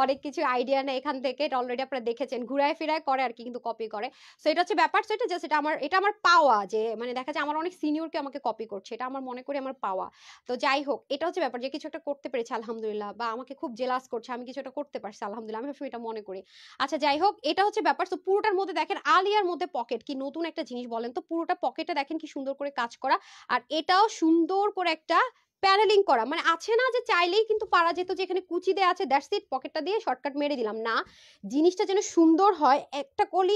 [SPEAKER 1] অনেক কিছু আইডিয়া নেই এখান থেকে, অলরেডি আপনারা দেখেছেন, ঘুরায় ফিরায় করে আর কি, কিন্তু কপি করে। সো এটা হচ্ছে ব্যাপার। সেটা জাস্ট এটা আমার পাওয়া, যে মানে দেখা যায় আমার অনেক সিনিয়রকে আমাকে কপি করছে, এটা আমার মনে করি আমার পাওয়া। তো যাই হোক, এটা হচ্ছে ব্যাপার, যে কিছু একটা করতে পেরেছে আলহামদুলিল্লাহ, বা আমাকে খুব জেলাস করছে, আমি কিছু একটা করতে পারছি আলহামদুলিল্লাহ, আমি সবসময় এটা মনে করি। আচ্ছা যাই হোক, এটা হচ্ছে ব্যাপার। তো পুরোটার মধ্যে দেখেন আলিয়ার মধ্যে পকেট, কি নতুন একটা জিনিস বলেন তো, পুরোটা পকেটে দেখেন কি সুন্দর করে কাজ করা, আর এটাও সুন্দর করে একটা প্যানেলিং করা, মানে আছে না যে চাইলেই কিন্তু পারা যেত যে এখানে কুচি দেয়া আছে, দ্যাটস ইট, পকেটটা দিয়ে শর্টকাট মেরে দিলাম, না, জিনিসটা যেন সুন্দর হয়, একটা কলি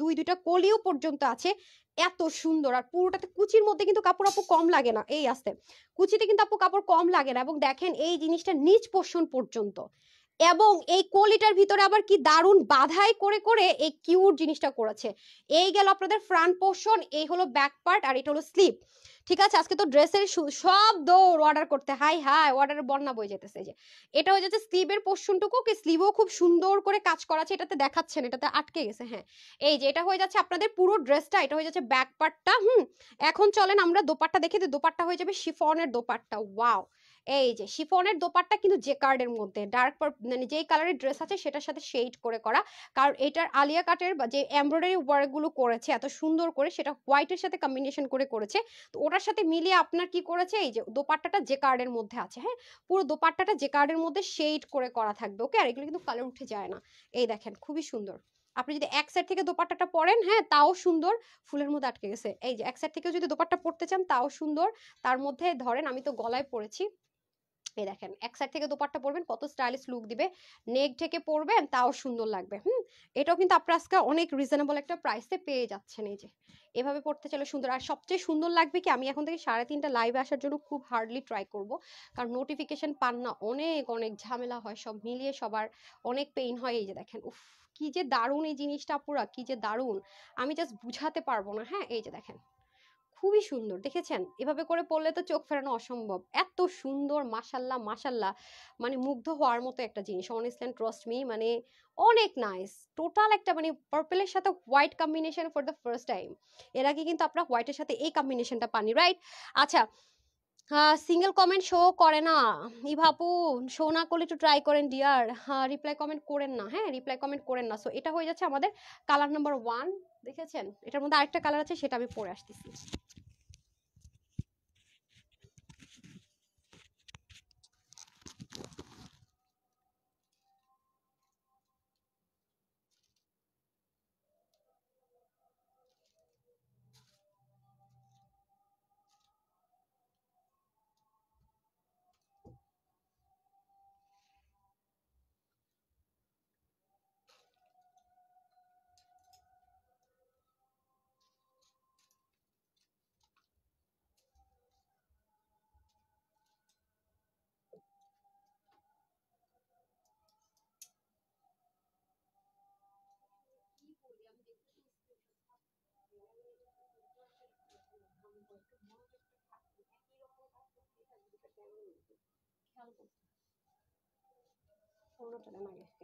[SPEAKER 1] দুইটা কলিও পর্যন্ত আছে, এত সুন্দর। আর পুরোটাতে কুচির মধ্যে কিন্তু কাপড় আপু কম লাগে না, এই আসতে কুচিতে কিন্তু আপু কাপড় কম লাগে না, এবং দেখেন এই জিনিসটা নিচ পোর্শন পর্যন্ত এবং এই কলিটার ভিতরে আবার কি দারুণ বাধাই করে করে এই কিউট জিনিসটা করেছে। এই গেল আপনাদের ফ্রন্ট পোর্শন, এই হলো ব্যাক পার্ট, আর এটা হলো স্লিপ। ঠিক আছে, আজকে তো ড্রেসের সব দৌড় অর্ডার করতে, হাই হাই অর্ডারের বন্যা বয়ে যেতেছে। যে এটা হয়ে যাচ্ছে স্লিভের পোর্শনটুকু, কি স্লিভও খুব সুন্দর করে কাজ করা আছে, এটাতে দেখাচ্ছেন, এটাতে আটকে গেছে। হ্যাঁ, এই যে এটা হয়ে যাচ্ছে আপনাদের পুরো ড্রেসটা, এটা হয়ে যাচ্ছে ব্যাক পার্টটা। এখন চলেন আমরা দোপাট্টা দেখে দিই। দোপাট্টা হয়ে যাবে শিফনের দোপাট্টা। ওয়াও, এই যে শিফনের দোপাট্টা কিন্তু জেকার্ডের মধ্যে ডার্ক, মানে যেই কালারের ড্রেস আছে সেটার সাথে শেড করে করা, কারণ এটার আলিয়া কাটের যে এমব্রয়ডারি ওয়ার্ক গুলো করেছে এত সুন্দর করে, সেটা হোয়াইটের সাথে কম্বিনেশন করে করেছে। তো ওটার সাথে মিলিয়ে আপনার কি করেছে, এই যে দোপাট্টাটা জেকার্ডের মধ্যে আছে। হ্যাঁ, পুরো দোপাট্টাটা জেকার্ডের মধ্যে শেড করে করা থাকবে। ওকে, আর এগুলো কিন্তু কালার উঠে যায় না। এই দেখেন খুবই সুন্দর। আপনি যদি এক সাইড থেকে দোপাট্টাটা পরেন, হ্যাঁ তাও সুন্দর, ফুলের মধ্যে আটকে গেছে। এই যে এক সাইড থেকে যদি দোপাট্টা পরতে চান তাও সুন্দর। তার মধ্যে ধরেন আমি তো গলায় পরেছি, এই দেখেন এক সাইড থেকে দোপাট্টা পরবেন কত স্টাইলিশ লুক দিবে, নেক থেকে পরবেন তাও সুন্দর লাগবে। এটাও কিন্তু আপনারা আজকে অনেক রিজনেবল একটা প্রাইসে পেয়ে যাচ্ছেন। এই যে এভাবে পড়তে চলে সুন্দর। আর সবচেয়ে সুন্দর লাগবে কি, আমি এখন থেকে 3:30 লাইভে আসার জন্য খুব হার্ডলি ট্রাই করব, কারণ নোটিফিকেশন পান না, অনেক অনেক ঝামেলা হয়, সব মিলিয়ে সবার অনেক পেইন হয়। এই যে দেখেন, উফ কি যে দারুণ এই জিনিসটা পুরা, কি যে দারুণ, আমি জাস্ট বুঝাতে পারবো না। হ্যাঁ, এই যে দেখেন খুবই সুন্দর, দেখেছেন? এভাবে করে পড়লে তো চোখ ফেরানো অসম্ভব, এত সুন্দর, মাশাল্লাহ মাশাল্লাহ, মানে মুগ্ধ হওয়ার মতো একটা জিনিস, অনেস্টলি এন্ড ট্রাস্ট মি, মানে অনেক নাইস। টোটাল একটা মানে পার্পলের সাথে white combination for the first time. এর আগে কিন্তু আপনারা হোয়াইটের সাথে এই কম্বিনেশনটা পানি, রাইট? আচ্ছা, সিঙ্গেল কমেন্ট শো করে না ইভাপু, শো না করলে একটু ট্রাই করেন ডিয়ার। হ্যাঁ, রিপ্লাই কমেন্ট করেন না, হ্যাঁ রিপ্লাই কমেন্ট করেন না। সো এটা হয়ে যাচ্ছে আমাদের কালার নাম্বার 1। দেখেছেন, এটার মধ্যে আরেকটা কালার আছে, সেটা আমি পরে আসতেছি।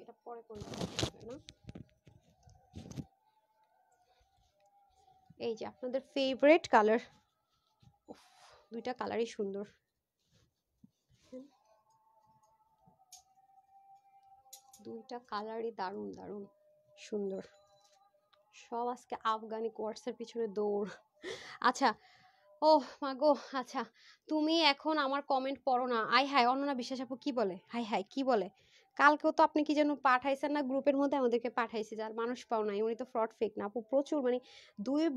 [SPEAKER 1] এটা পরে করলে না। এই যে আপনাদের ফেভারিট কালার, দুইটা কালারই সুন্দর, দুইটা কালারই দারুণ দারুণ সুন্দর। সব আজকে আফগানি কোয়ার্টসের পিছনে দৌড়। আচ্ছা, ও মাগো, আচ্ছা তুমি এখন আমার কমেন্ট পড়ো না। আই হাই, অনন্যা বিশ্বাস আপু কি বলে, হাই হাই কি বলে? কালকেও তো আপনি কি যেন পাঠাইছেন না গ্রুপের মধ্যে, আমাদেরকে পাঠাইছে, যার মানুষ পাও নাই উনি তো ফ্রড ফেক না আপু, প্রচুর মানে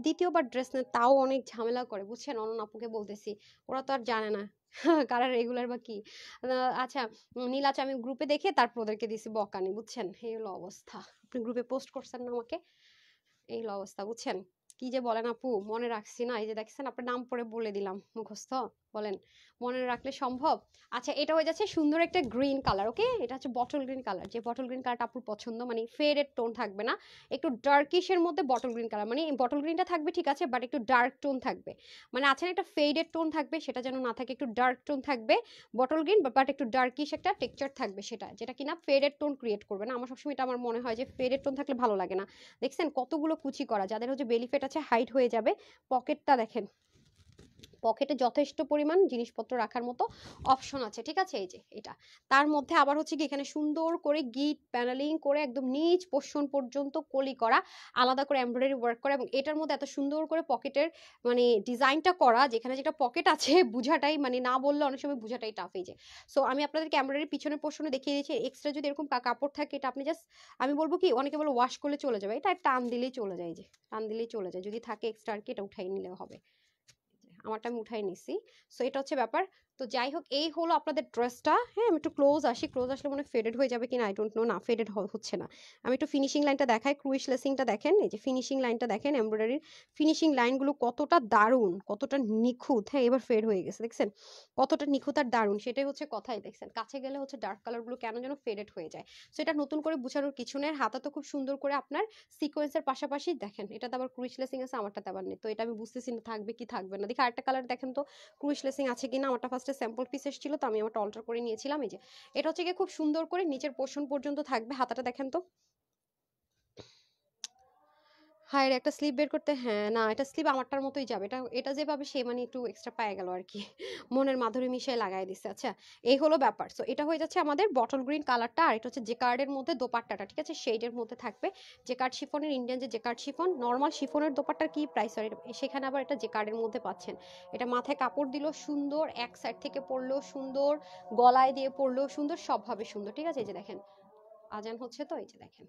[SPEAKER 1] দ্বিতীয়বার ড্রেস নেয় তাও অনেক ঝামেলা করে, বুঝছেন? অনন্যা আপুকে বলতেছি, ওরা তো আর জানে না কারা রেগুলার বা কি। আচ্ছা নীল, আচ্ছা আমি গ্রুপে দেখে তারপর ওদেরকে দিছি বকানি, বুঝছেন? এই হলো অবস্থা। আপনি গ্রুপে পোস্ট করছেন না আমাকে, এই হলো অবস্থা, বুঝছেন? কি যে বলেন আপু, মনে রাখছি না, এই যে দেখছেন আপনার নাম পরে বলে দিলাম, মুখস্থ, বলেন মনে রাখলে সম্ভব? আচ্ছা, এটা হয়ে যাচ্ছে সুন্দর একটা গ্রিন কালার। ওকে, এটা হচ্ছে বটল গ্রিন কালার, যে বটল গ্রিন কালারটা আপুর পছন্দ, মানে ফেডেড টোন থাকবে না, একটু ডার্কিশের মধ্যে বটল গ্রিন কালার, মানে বটল গ্রিনটা থাকবে ঠিক আছে, বাট একটু ডার্ক টোন থাকবে, মানে আছে না একটা ফেডেড টোন থাকবে, সেটা যেন না থাকে, একটু ডার্ক টোন থাকবে বটল গ্রিন, বাট একটু ডার্কিশ একটা টেক্সচার থাকবে, সেটা যেটা কিনা ফেডেড টোন ক্রিয়েট করবে না। আমার সবসময় এটা আমার মনে হয় যে ফেডেড টোন থাকলে ভালো লাগে না। দেখছেন কতগুলো কুচি করা, যাদের হচ্ছে বেলিফেট আছে হাইট হয়ে যাবে। পকেটটা দেখেন, পকেটে যথেষ্ট পরিমাণ জিনিসপত্র রাখার মতো অপশন আছে, ঠিক আছে? এই যে এটা, তার মধ্যে আবার হচ্ছে কি এখানে সুন্দর করে গিট প্যানেলিং করে একদম নিচ পোর্শন পর্যন্ত কলি করা, আলাদা করে এমব্রয়ডারি ওয়ার্ক করা, এবং এটার মধ্যে এত সুন্দর করে পকেটের মানে ডিজাইনটা করা, যেখানে যেটা পকেট আছে বুঝাটাই মানে না বললে অনেক সময় বুঝাটাই টাফ। এই যে সো আমি আপনাদেরকে এমব্রয়ডারি পিছনের পোর্শনে দেখিয়ে দিয়েছি। এক্সট্রা যদি এরকম কাপড় থাকে, এটা আপনি জাস্ট, আমি বলবো কি, অনেকে বলে ওয়াশ করলে চলে যাবে, এটা টান দিলেই চলে যায়, যে টান দিলেই চলে যায়, যদি থাকে এক্সট্রা আর কি, এটা উঠাই নিলেও হবে। আমারটা আমি উঠাই নিছি। সো এটা হচ্ছে ব্যাপার। তো যাই হোক এই হলো আপনাদের ড্রেসটা। হ্যাঁ, আমি একটু ক্লোজ আসি, ক্লোজ আসলে মনে ফেডেড হয়ে যাবে কিনা আই ডোন্ট নো। না, ফেডেড হচ্ছে না। আমি একটু ফিনিশিং লাইনটা দেখাই, ক্রুইশ লেসিংটা দেখেন, এই যে ফিনিশিং লাইনটা দেখেন, এমব্রয়ডারির ফিনিশিং লাইনগুলো কতটা দারুণ, কতটা নিখুঁত। হ্যাঁ, এবার ফেড হয়ে গেছে, দেখছেন কতটা নিখুঁত আর দারুণ, সেটাই হচ্ছে কথাই। দেখছেন কাছে গেলে হচ্ছে ডার্ক কালারগুলো কেন যেন ফেডেড হয়ে যায়। সো এটা নতুন করে বুঝানোর কিছু নেই। হাতা তো খুব সুন্দর করে আপনার সিকোয়েন্সের পাশাপাশি দেখেন, এটাতে আবার ক্রুইশ লেসিং আছে, আমারটাতে আবার নেই। তো এটা আমি বুঝতেছি না থাকবে কি থাকবে না। দেখি আরেকটা কালার দেখেন তো ক্রুইশ লেসিং আছে কিনা। আমারটা ফার্স্টে স্যাম্পল পিস এসেছিল, তো আমি আমারটা অল্টার করে নিয়েছিলাম। এই যে এটা হচ্ছে গিয়ে খুব সুন্দর করে নিচের পোর্শন পর্যন্ত থাকবে। হাতাটা দেখেন তো, হায় রে, একটা স্লিপ বের করতে, হ্যাঁ না এটা স্লিপ আমারটার মতোই যাবে। এটা এটা যেভাবে সে মানে একটু এক্সট্রা পায়ে গেল আর কি, মনের মাধুরী মিশিয়ে লাগাই দিচ্ছে। আচ্ছা, এই হলো ব্যাপার। সো এটা হয়ে যাচ্ছে আমাদের বটল গ্রিন কালারটা, আর এটা হচ্ছে জেকার্ডের মধ্যে দোপাট্টাটা, ঠিক আছে শেডের মধ্যে থাকবে। জেকার্ড শিফনের, ইন্ডিয়ান যে জেকার্ড শিফন, নর্মাল শিফনের দোপাট্টার কি প্রাইস হয় সেখানে আবার এটা জেকার্ডের মধ্যে পাচ্ছেন। এটা মাথায় কাপড় দিলেও সুন্দর, এক সাইড থেকে পরলেও সুন্দর, গলায় দিয়ে পরলেও সুন্দর, সবভাবে সুন্দর, ঠিক আছে। এই যে দেখেন আজান হচ্ছে, তো এই যে দেখেন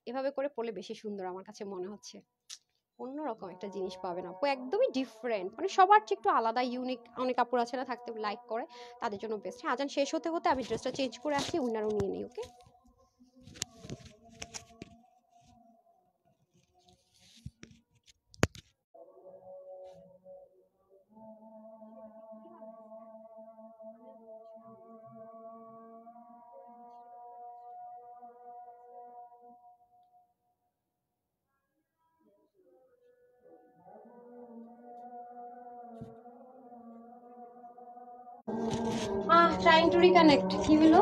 [SPEAKER 1] এভাবে করে পরলে বেশি সুন্দর আমার কাছে মনে হচ্ছে। অন্যরকম একটা জিনিস পাবেন আপু, একদমই ডিফারেন্ট, মানে সবার চেয়ে একটু আলাদা ইউনিক। অনেক কাপড় আছে না থাকতে লাইক করে, তাদের জন্য বেস্ট। আজান শেষ হতে হতে আমি ড্রেসটা চেঞ্জ করে আসি, উইনারও নিয়ে নিই। ওকে, ট্রাইং টু রিকানেক্ট, কি হলো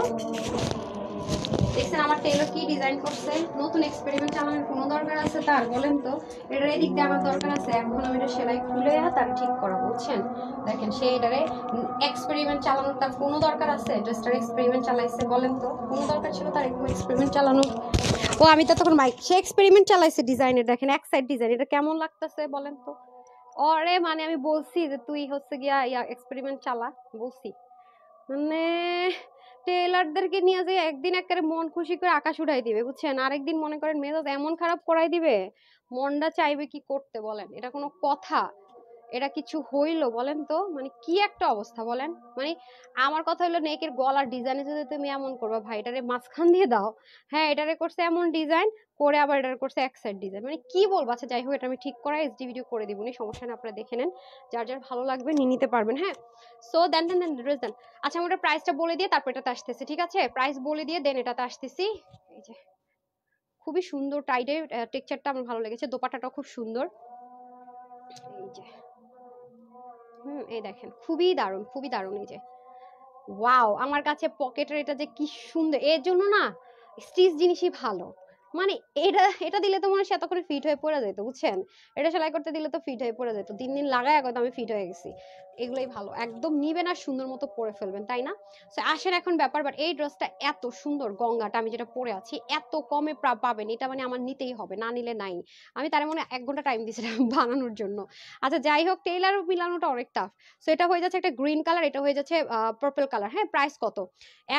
[SPEAKER 1] দেখছেন আমার টেলর কি ডিজাইন করছে। নতুন এক্সপেরিমেন্ট চালানোর কোনো দরকার আছে তার বলেন তো? এটার এদিক দিয়ে আমার দরকার আছে, এখন আমি এটা সেলাই খুলে তার ঠিক করা, বুঝছেন। দেখেন সে এটারে এক্সপেরিমেন্ট চালানোর তার কোনো দরকার আছে? ড্রেসটার এক্সপেরিমেন্ট চালাইছে, বলেন তো কোনো দরকার ছিল তার এরকম এক্সপেরিমেন্ট চালানো? ও আমি তো তখন মাইক, সে এক্সপেরিমেন্ট চালাইছে ডিজাইনের, দেখেন এক সাইড ডিজাইন, এটা কেমন লাগতেছে বলেন তো? ওরে মানে আমি বলছি যে তুই হচ্ছে গিয়া এক্সপেরিমেন্ট চালা, বলছি মানে টেলারদেরকে নিয়ে যে একদিন একেবারে মন খুশি করে আকাশ উঠাই দিবে, বুঝছেন, আরেকদিন মনে করেন মেজাজ এমন খারাপ করাই দিবে, মনটা চাইবে কি করতে বলেন? এটা কোনো কথা? এটা কিছু হইলো বলেন তো? মানে কি একটা অবস্থা বলেন। মানে আমার কথা হলো নেকের গলার ডিজাইনে যদি তুমি এমন করবা, ভাই এটারে মাঝখান দিয়ে দাও। হ্যাঁ, এটারে করছে এমন ডিজাইন করে, আবার এটারে করছে এক সাইড ডিজাইন, মানে কি বলবো। আচ্ছা যাই হোক, এটা আমি ঠিক করা এইচডি ভিডিও করে দিবনি, সমস্যা নেই, আপনারা দেখে নেন, যার যার ভালো লাগবে নিয়ে নিতে পারবেন। হ্যাঁ, সো দেন দেন দেন ড্রেস দেন। আচ্ছা আমি ওটার প্রাইসটা বলে দিয়ে তারপর এটাতে আসতেছি, ঠিক আছে? প্রাইস বলে দিয়ে দেন এটাতে আসতেছি। এই যে খুবই সুন্দর টাইডের টেক্সচারটা আমার ভালো লেগেছে, দোপাট্টাটাও খুব সুন্দর। এই যে এই দেখেন খুবই দারুণ, খুবই দারুণ। এই যে ওয়াও, আমার কাছে পকেটের এটা যে কি সুন্দর, এর জন্য না স্টিচ জিনিসই ভালো। মানে এটা এটা দিলে তো মনে হয় এত করে ফিট হয়ে পড়ে যেত, বুঝছেন। এটা সেলাই করতে দিলে তো ফিট হয়ে পড়ে যেত, দিন দিন লাগায় একদম আমি ফিট হয়ে গেছি। এগুলোই ভালো, একদম নিবেন আর সুন্দর মতো পরে ফেলবেন, তাই না? সো আসেন এখন ব্যাপার, বাট এই ড্রেসটা এত সুন্দর, গঙ্গাটা আমি যেটা পরে আছি এত কমে পাবেন, এটা মানে আমার নিতেই হবে, না নিলে নাই। আমি তার মনে 1 ঘন্টা টাইম দিয়েছিলাম বানানোর জন্য। আচ্ছা যাই হোক, টেইলার মিলানোটা অনেক টাফ। সো এটা হয়ে যাচ্ছে একটা গ্রিন কালার, এটা হয়ে যাচ্ছে পার্পল কালার। হ্যাঁ, প্রাইস কত?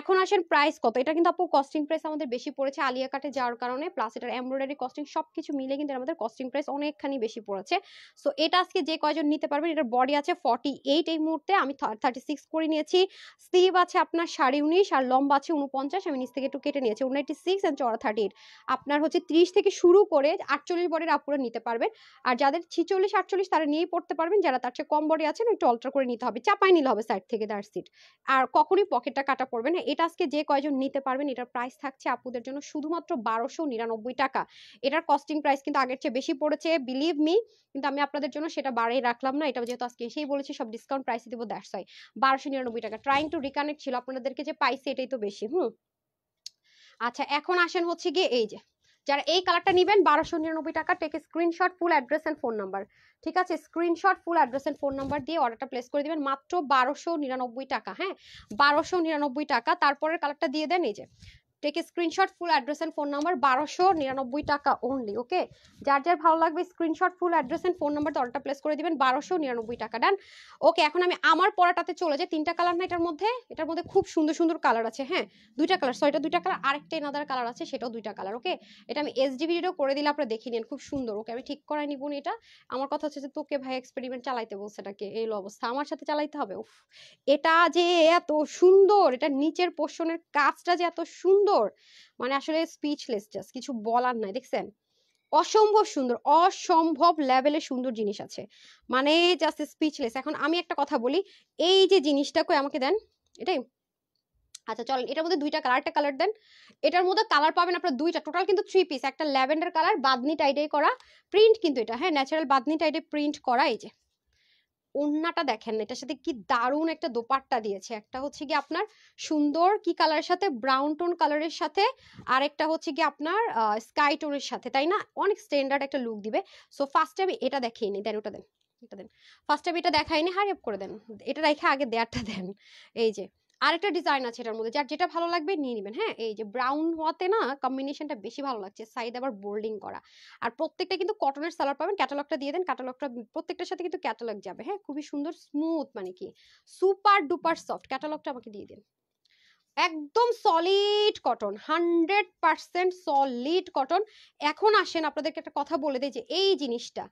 [SPEAKER 1] এখন আসেন প্রাইস কত। এটা কিন্তু আপু কস্টিং প্রাইস আমাদের বেশি পড়েছে আলিয়া কাটে যাওয়ার কারণে, প্লাস এটার এমব্রয়ডারি কস্টিং সবকিছু মিলে কিন্তু আমাদের কস্টিং প্রাইস অনেকখানি বেশি পড়েছে। সো এটা আজকে যে কয়জন নিতে পারবেন, এটার বডি আছে 48, এই মুহূর্তে আমি 36 করে নিয়েছি। স্লিভ আছে আপনার 19.5 আর লম্বা আছে 49, আমি নিচ থেকে একটু কেটে নিয়েছি 29 এন্ড চড়া 38। আপনার হচ্ছে 30 থেকে শুরু করে 48 বডির আপুরা নিতে পারবেন। আর যাদের 46 48 তারা নিয়েই পড়তে পারবেন, যারা তার চেয়ে কম বডি আছেন একটু অল্টার করে নিতে হবে, চাপাই নিলে হবে সাইড থেকে, দ্যাটস ইট। আর কখনোই পকেটটা কাটা পড়বে না। এটা আজকে যে কয়জন নিতে পারবেন, এটার প্রাইস থাকছে আপুদের জন্য শুধুমাত্র 1299 টাকা। এটার কস্টিং প্রাইস কিন্তু আগের চেয়ে বেশি পড়েছে, বিলিভ মি, কিন্তু আমি আপনাদের জন্য সেটা বাড়াই রাখলাম না। এটা যেহেতু আজকে এসেই বলেছি সব ডিসকাউন্ট প্রাইসে দিব, দ্যাটস ওয়াই 1299 টাকা। ট্রাইং টু রিকানেক্ট ছিল, আপনাদেরকে যে পাইছি এটাই তো বেশি। আচ্ছা এখন আসেন হচ্ছে গিয়ে এই যে যারা এই কালারটা নেবেন 1299 টাকা, take screenshot full address and phone number, ঠিক আছে? Screenshot full address and phone number দিয়ে অর্ডারটা প্লেস করে দিবেন, মাত্র 1299 টাকা। হ্যাঁ, 1299 টাকা। তারপরের কালারটা দিয়ে দেন, এই যে take screenshot, full address and phone number, 1299 টাকা অনলি। ওকে, যার যার ভালো লাগবে screenshot, full address and phone number অর্ডারটা প্লেস করে দিবেন, 1299 টাকা। ডান। ওকে, এখন আমি আমার পরাটাতে চলে যাই। 3টা কালার না এটার মধ্যে খুব সুন্দর সুন্দর কালার আছে। হ্যাঁ, 2টা কালার, সরি এটা 2টা কালার, আরেকটা এনাদার কালার আছে, সেটাও 2টা কালার। ওকে, এটা আমি এসডি ভিডিও করে দিলে আপনারা দেখে নিন, খুব সুন্দর। ওকে, আমি ঠিক করাই নিব না এটা। আমার কথা হচ্ছে যে তোকে ভাই এক্সপেরিমেন্ট চালাইতে বলছে, এটাকে এই অবস্থা আমার সাথে চালাইতে হবে। উফ, এটা যে এত সুন্দর, এটা নিচের পোর্শনের কাজটা যে এত সুন্দর, মানে আসলে স্পিচলেস, জাস্ট কিছু বলার নাই। দেখছেন, অসম্ভব সুন্দর, অসম্ভব লেভেলের সুন্দর জিনিস আছে, মানে জাস্ট স্পিচলেস। এখন আমি একটা কথা বলি, এই যে জিনিসটা কই আমাকে দেন এটাই। আচ্ছা চলেন, এটার মধ্যে 2টা কালার, একটা কালার দেন। এটার মধ্যে কালার পাবেন আপনারা 2টা, টোটাল কিন্তু 3 পিস। একটা ল্যাভেন্ডার কালার, বাদনি টাইডে করা প্রিন্ট, কিন্তু এটা হ্যাঁ ন্যাচারাল বাদনি টাইডে প্রিন্ট করা। এই যে ওন্নাটা দেখেন, এটার সাথে কি দারুণ একটা দোপাট্টা দিয়েছে। একটা হচ্ছে কি আপনার সুন্দর কি কালারের সাথে, ব্রাউন টোন কালারের সাথে, আর একটা হচ্ছে কি আপনার স্কাই টোনের সাথে, তাই না? অনেক স্ট্যান্ডার্ড একটা লুক দিবে। সো ফার্স্টে আমি এটা দেখিয়ে নিই, দেন ওটা দেন, এটা দেন। ফার্স্টে আমি এটা দেখাইনি, হারি আপ করে দেন, এটা রেখে আগে দেয়ারটা দেন। এই যে আরেকটা ডিজাইন আছে এটার মধ্যে, যার যেটা ভালো লাগবে নিয়ে নেবেন। হ্যাঁ, এই যে ব্রাউন হওয়াতে না কম্বিনেশনটা বেশি ভালো লাগছে, সাইড আবার বোল্ডিং করা। আর প্রত্যেকটা কিন্তু কটনের সালোয়ার পাবেন। ক্যাটালগটা দিয়ে দেন, ক্যাটালগটা প্রত্যেকটার সাথে কিন্তু ক্যাটালগ যাবে। হ্যাঁ, খুবই সুন্দর স্মুথ, মানে কি সুপার ডুপার সফট। ক্যাটালগটা আমাকে দিয়ে দিন। একদম সলিড কটন, 100% সলিড কটন। এখন আসেন আপনাদেরকে একটা কথা বলে দেই, যে এই জিনিসটা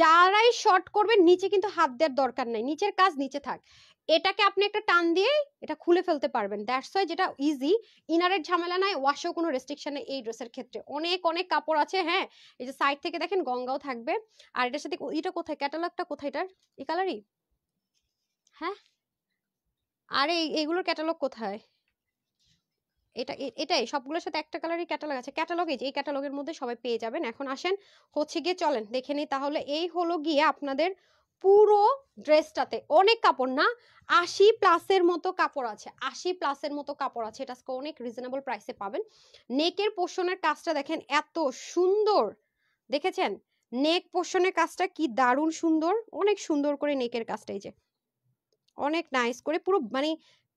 [SPEAKER 1] যারাই শর্ট করবেন নিচে কিন্তু হাত দেওয়ার দরকার নাই, নিচের কাজ নিচে থাক। এটাকে আপনি একটা টান দিয়ে এটা খুলে ফেলতে পারবেন, দ্যাটস ওয়াই যেটা ইজি। ইনারের ঝামেলা নাই, ওয়াশেও কোনো রেস্ট্রিকশন নেই এই ড্রেসের ক্ষেত্রে। অনেক অনেক কাপড় আছে। হ্যাঁ, এই যে সাইড থেকে দেখেন গঙ্গাও থাকবে। আর এটার সাথে এটা কোথায়, ক্যাটালগটা কোথায় এটার? এই কালারই? হ্যাঁ, আরে এইগুলোর ক্যাটালগ কোথায়? এটাই সবগুলোর সাথে একটা কালারই ক্যাটালগ আছে। ক্যাটালগ এই যে এই ক্যাটালগের মধ্যে সবাই পেয়ে যাবেন। এখন আসেন হচ্ছে গিয়ে, চলেন দেখে নিই তাহলে। এই হলো গিয়ে আপনাদের পুরো ড্রেসটাতে অনেক কাপড় না, 80+ মতো কাপড় আছে, 80+ মতো কাপড় আছে। এটা অনেক রিজনেবল প্রাইসে পাবেন। নেকের পোর্শনের কাজটা দেখেন এত সুন্দর, দেখেছেন? নেক পোর্শনের কাজটা কি দারুণ সুন্দর, অনেক সুন্দর করে নেকের কাজটা, এই যে অনেক নাইস করে পুরো, মানে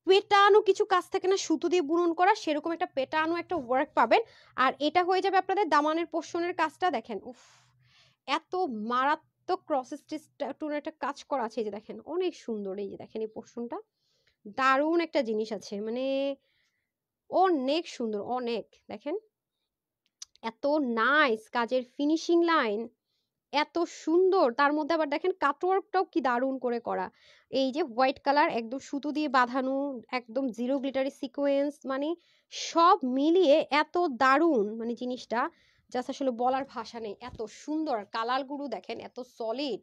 [SPEAKER 1] পেটানো কিছু কাজ থাকে না সুতো দিয়ে বুনন করা, সেরকম একটা পেটানো একটা ওয়ার্ক পাবেন। আর এটা হয়ে যাবে আপনাদের দামানের পোর্শনের কাজটা। দেখেন উফ, এত মারাত্মক ক্রস স্টিচ টুনের একটা কাজ করা আছে। এই যে দেখেন অনেক সুন্দর, এই যে দেখেন এই পোর্শনটা দারুণ একটা জিনিস আছে, মানে অনেক সুন্দর, অনেক। দেখেন এত নাইস কাজের ফিনিশিং লাইন, এত সুন্দর। তার মধ্যে আবার দেখেন কাটওয়ার্কটাও কি দারুণ করে করা। এই যে হোয়াইট কালার একদম সুতো দিয়ে বাঁধানো, একদম জিরো গ্লিটারি সিকোয়েন্স, মানে সব মিলিয়ে এত দারুণ, মানে জিনিসটা জাস্ট আসলে বলার ভাষা নেই, এত সুন্দর। কালার গুলো দেখেন এত সলিড,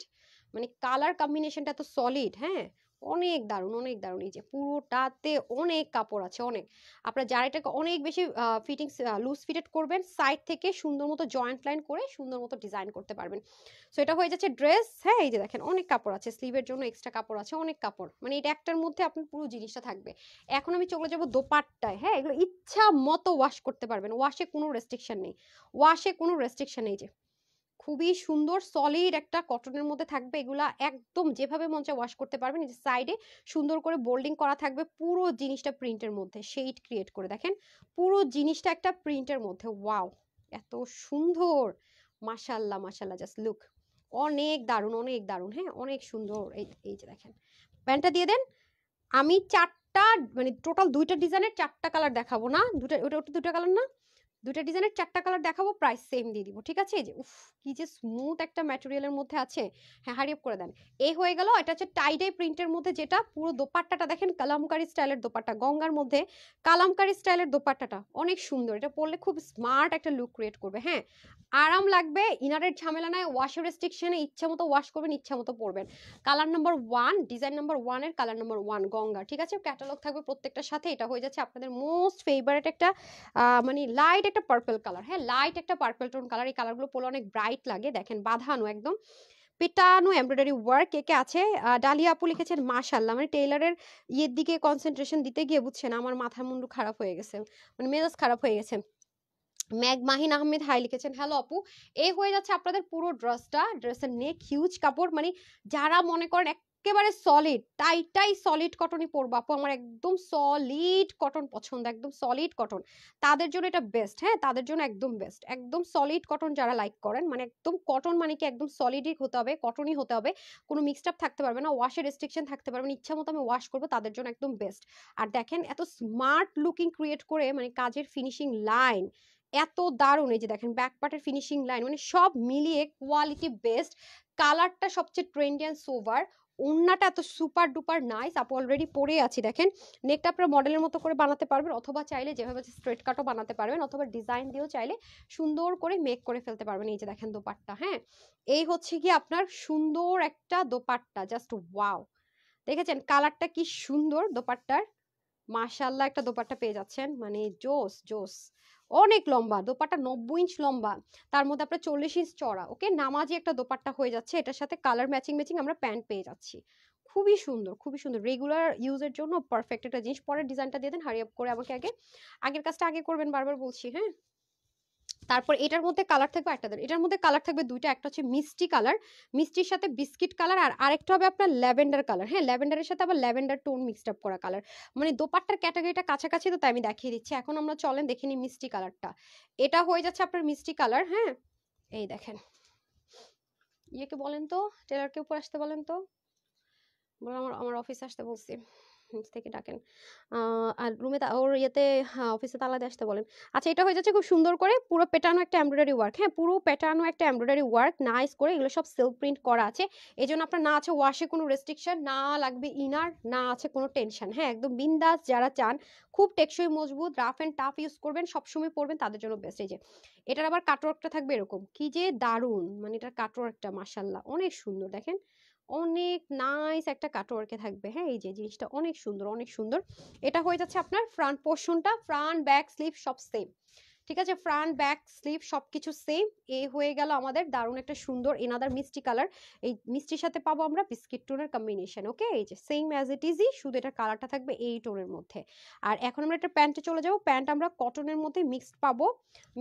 [SPEAKER 1] মানে কালার কম্বিনেশনটা এত সলিড। হ্যাঁ, অনেক দারুণ, অনেক দারুণ। এই যে পুরোটাতে অনেক কাপড় আছে, অনেক। আপনারা যারা এটাকে অনেক বেশি ফিটিংস লুজ ফিটেড করবেন, সাইড থেকে সুন্দর মতো জয়েন্ট লাইন করে সুন্দর মতো ডিজাইন করতে পারবেন। সো এটা হয়ে যাচ্ছে ড্রেস। হ্যাঁ, এই যে দেখেন অনেক কাপড় আছে, স্লিভের জন্য এক্সট্রা কাপড় আছে, অনেক কাপড়, মানে এটা একটার মধ্যে আপনার পুরো জিনিসটা থাকবে। এখন আমি চলে যাব দোপাট্টায়। হ্যাঁ, এগুলো ইচ্ছা মতো ওয়াশ করতে পারবেন, ওয়াশে কোনো রেস্ট্রিকশন নেই, ওয়াশে কোনো রেস্ট্রিকশন নেই। যে খুবই সুন্দর সলিড একটা কটনের মধ্যে থাকবে, এগুলা একদম যেভাবে মন চায় ওয়াশ করতে পারবেন। এই যে সাইডে সুন্দর করে বোল্ডিং করা থাকবে, পুরো জিনিসটা প্রিন্টের মধ্যে শেড ক্রিয়েট করে। দেখেন পুরো জিনিসটা একটা প্রিন্টের মধ্যে, ওয়াও এত সুন্দর, মাশাল্লাহ মাশাল্লাহ, জাস্ট লুক, অনেক দারুণ, অনেক দারুণ। হ্যাঁ, অনেক সুন্দর। এই যে দেখেন প্যান্টটা দিয়ে দেন। আমি 4টা, মানে টোটাল 2টা ডিজাইনের 4টা কালার দেখাবো না, ওটা 2টা কালার না, 2টা ডিজাইনের 4টা কালার দেখাবো, প্রাইস সেম দিয়ে দিব, ঠিক আছে? এই যে উফ, কি যে স্মুথ একটা ম্যাটেরিয়ালের মধ্যে আছে। হ্যাঁ, হারি আপ করে দেন। এই হয়ে গেল, এটা হচ্ছে টাই ডাই প্রিন্টের মধ্যে, যেটা পুরো দোপাট্টাটা দেখেন কালামকারী স্টাইলের দোপাট্টা, গঙ্গার মধ্যে কালামকারী স্টাইলের দোপাট্টাটা অনেক সুন্দর। এটা পরলে খুব স্মার্ট একটা লুক ক্রিয়েট করবে। হ্যাঁ, আরাম লাগবে, ইনারের ঝামেলা নাই, ওয়াশের রেস্ট্রিকশনে ইচ্ছা মতো ওয়াশ করবেন, ইচ্ছা মতো পরবেন। কালার নাম্বার 1, ডিজাইন নাম্বার 1 এর কালার নাম্বার 1 গঙ্গা, ঠিক আছে? ক্যাটালগ থাকবে প্রত্যেকটার সাথে। এটা হয়ে যাচ্ছে আপনাদের মোস্ট ফেভারিট একটা মানে লাইট একটা পার্পল কালার। হ্যাঁ, লাইট একটা পার্পল টোন কালার। এই কালারগুলো পরলে অনেক ব্রাইট লাগে। দেখেন বাঁধানো একদম পেটানো এমব্রয়ডারি ওয়ার্ক একে আছে। ডালিয়া আপু লিখেছেন মাশাআল্লাহ, মানে টেইলারের ইয়ের দিকে কনসেন্ট্রেশন দিতে গিয়ে বুঝছেন আমার মাথা মুন্ডু খারাপ হয়ে গেছে, মানে মেজাজ খারাপ হয়ে গেছে। ম্যাগ মাহিন আহমেদ হাই লিখেছেন হ্যালো আপু। এই হয়ে যাচ্ছে আপনাদের পুরো ড্রেসটা, ড্রেসের নেক হিউজ কাপড়, মানে যারা মনে করেন একেবারে সলিড টাইটাই সলিড কটনই পরবো আপু, আমার একদম সলিড কটন পছন্দ, একদম সলিড কটন, তাদের জন্য এটা বেস্ট। হ্যাঁ, তাদের জন্য একদম বেস্ট, একদম সলিড কটন যারা লাইক করেন, মানে একদম কটন মানে কি একদম সলিডই হতে হবে, কটনই হতে হবে, কোনো মিক্সড আপ থাকতে পারবে না, ওয়াশের রেস্ট্রিকশন থাকতে পারবে না, ইচ্ছা মতো আমি ওয়াশ করবো, তাদের জন্য একদম বেস্ট। আর দেখেন এত স্মার্ট লুকিং ক্রিয়েট করে, মানে কাজের ফিনিশিং লাইন এত দারুণ, এই যে দেখেন ব্যাক পার্টের ফিনিশিং লাইন, মানে সব মিলিয়ে কোয়ালিটি বেস্ট, কালারটা সবচেয়ে ট্রেন্ডি অ্যান্ড সোভার, ওড়নাটা এত সুপার ডুপার নাইস। আপু অলরেডি পরে আছি, দেখেন নেকটা আপনারা মডেলের মতো করে বানাতে পারবেন, অথবা চাইলে যেভাবে স্ট্রেট কাটও বানাতে পারবেন, অথবা ডিজাইন দিয়েও চাইলে সুন্দর করে মেক করে ফেলতে পারবেন। এই যে দেখেন দোপাট্টা, হ্যাঁ এই হচ্ছে কি আপনার সুন্দর একটা দোপাট্টা, জাস্ট ওয়াও, দেখেছেন কালারটা কি সুন্দর দোপাট্টার, মাশাআল্লাহ একটা দোপাট্টা পেয়ে যাচ্ছেন, মানে জোস জোস, অনেক লম্বা দোপাট্টা, 90 ইঞ্চ লম্বা, তার মধ্যে আপনার 40 ইঞ্চ চড়া, ওকে নামাজি একটা দোপাট্টা হয়ে যাচ্ছে, এটার সাথে কালার ম্যাচিং ম্যাচিং আমরা প্যান্ট পেয়ে যাচ্ছি, খুবই সুন্দর খুবই সুন্দর, রেগুলার ইউজের জন্য পারফেক্ট একটা জিনিস। পরের ডিজাইনটা দিয়ে দেন, হারি আপ করে আমাকে আগে, আগের কাজটা আগে করবেন, বারবার বলছি, হ্যাঁ। তারপর এটার মধ্যে কালার থাকবে একটা, এটার মধ্যে কালার থাকবে দুইটা, একটা হচ্ছে মিষ্টি কালার, মিষ্টির সাথে বিস্কিট কালার, আর আরেকটা হবে আপনার ল্যাভেন্ডার কালার, হ্যাঁ ল্যাভেন্ডারের সাথে আবার ল্যাভেন্ডার টোন মিক্সড আপ করা কালার, মানে দোপাট্টার ক্যাটাগরিটা কাছাকাছি, তো তাই আমি দেখিয়ে দিচ্ছি। এখন আমরা চলেন দেখে নিই মিষ্টি কালারটা, এটা হয়ে যাচ্ছে আপনার মিষ্টি কালার, হ্যাঁ এই দেখেন, ইয়েকে বলেন তো, টেলারকে উপর আসতে বলেন তো, আমার আমার অফিসে আসতে বলছি, নিচ থেকে ডাকেন, আর রুমে ওর ইয়েতে, হ্যাঁ অফিসে তালা দিয়ে আসতে বলেন। আচ্ছা এটা হয়ে যাচ্ছে খুব সুন্দর করে পুরো পেটানো একটা এমব্রয়ডারি ওয়ার্ক, হ্যাঁ পুরো পেটানো একটা এমব্রয়ডারি ওয়ার্ক, নাইস করে, এগুলো সব সেলফ প্রিন্ট করা আছে, এই জন্য আপনার না আছে ওয়াশে কোনো রেস্ট্রিকশন, না লাগবে ইনার, না আছে কোনো টেনশন, হ্যাঁ একদম বিন্দাস, যারা চান খুব টেকসই মজবুত রাফ অ্যান্ড টাফ ইউজ করবেন, সবসময় পরবেন, তাদের জন্য বেস্ট। এই যে এটার আবার কাটওয়ার্কটা থাকবে এরকম, কি যে দারুণ, মানে এটার কাটওয়ার্কটা মাশাআল্লাহ অনেক সুন্দর, দেখেন অনেক নাইস একটা কাটওয়ার্কে থাকবে, হ্যাঁ এই যে জিনিসটা অনেক সুন্দর অনেক সুন্দর। এটা হয়ে যাচ্ছে আপনার ফ্রন্ট পোর্শনটা, ফ্রন্ট ব্যাক স্লিভ সব সেম, ঠিক আছে ফ্রন্ট ব্যাক স্লিভ সবকিছু সেম। এই হয়ে গেল আমাদের দারুণ একটা সুন্দর এনাদার মিষ্টি কালার, এই মিষ্টির সাথে পাবো আমরা বিস্কিট টোনের কম্বিনেশন, ওকে এই যে সেম অ্যাজ ইট ইজই, শুধু এটার কালারটা থাকবে এই টোনের মধ্যে। আর এখন আমরা একটা প্যান্টে চলে যাবো, প্যান্ট আমরা কটনের মধ্যে মিক্সড পাবো,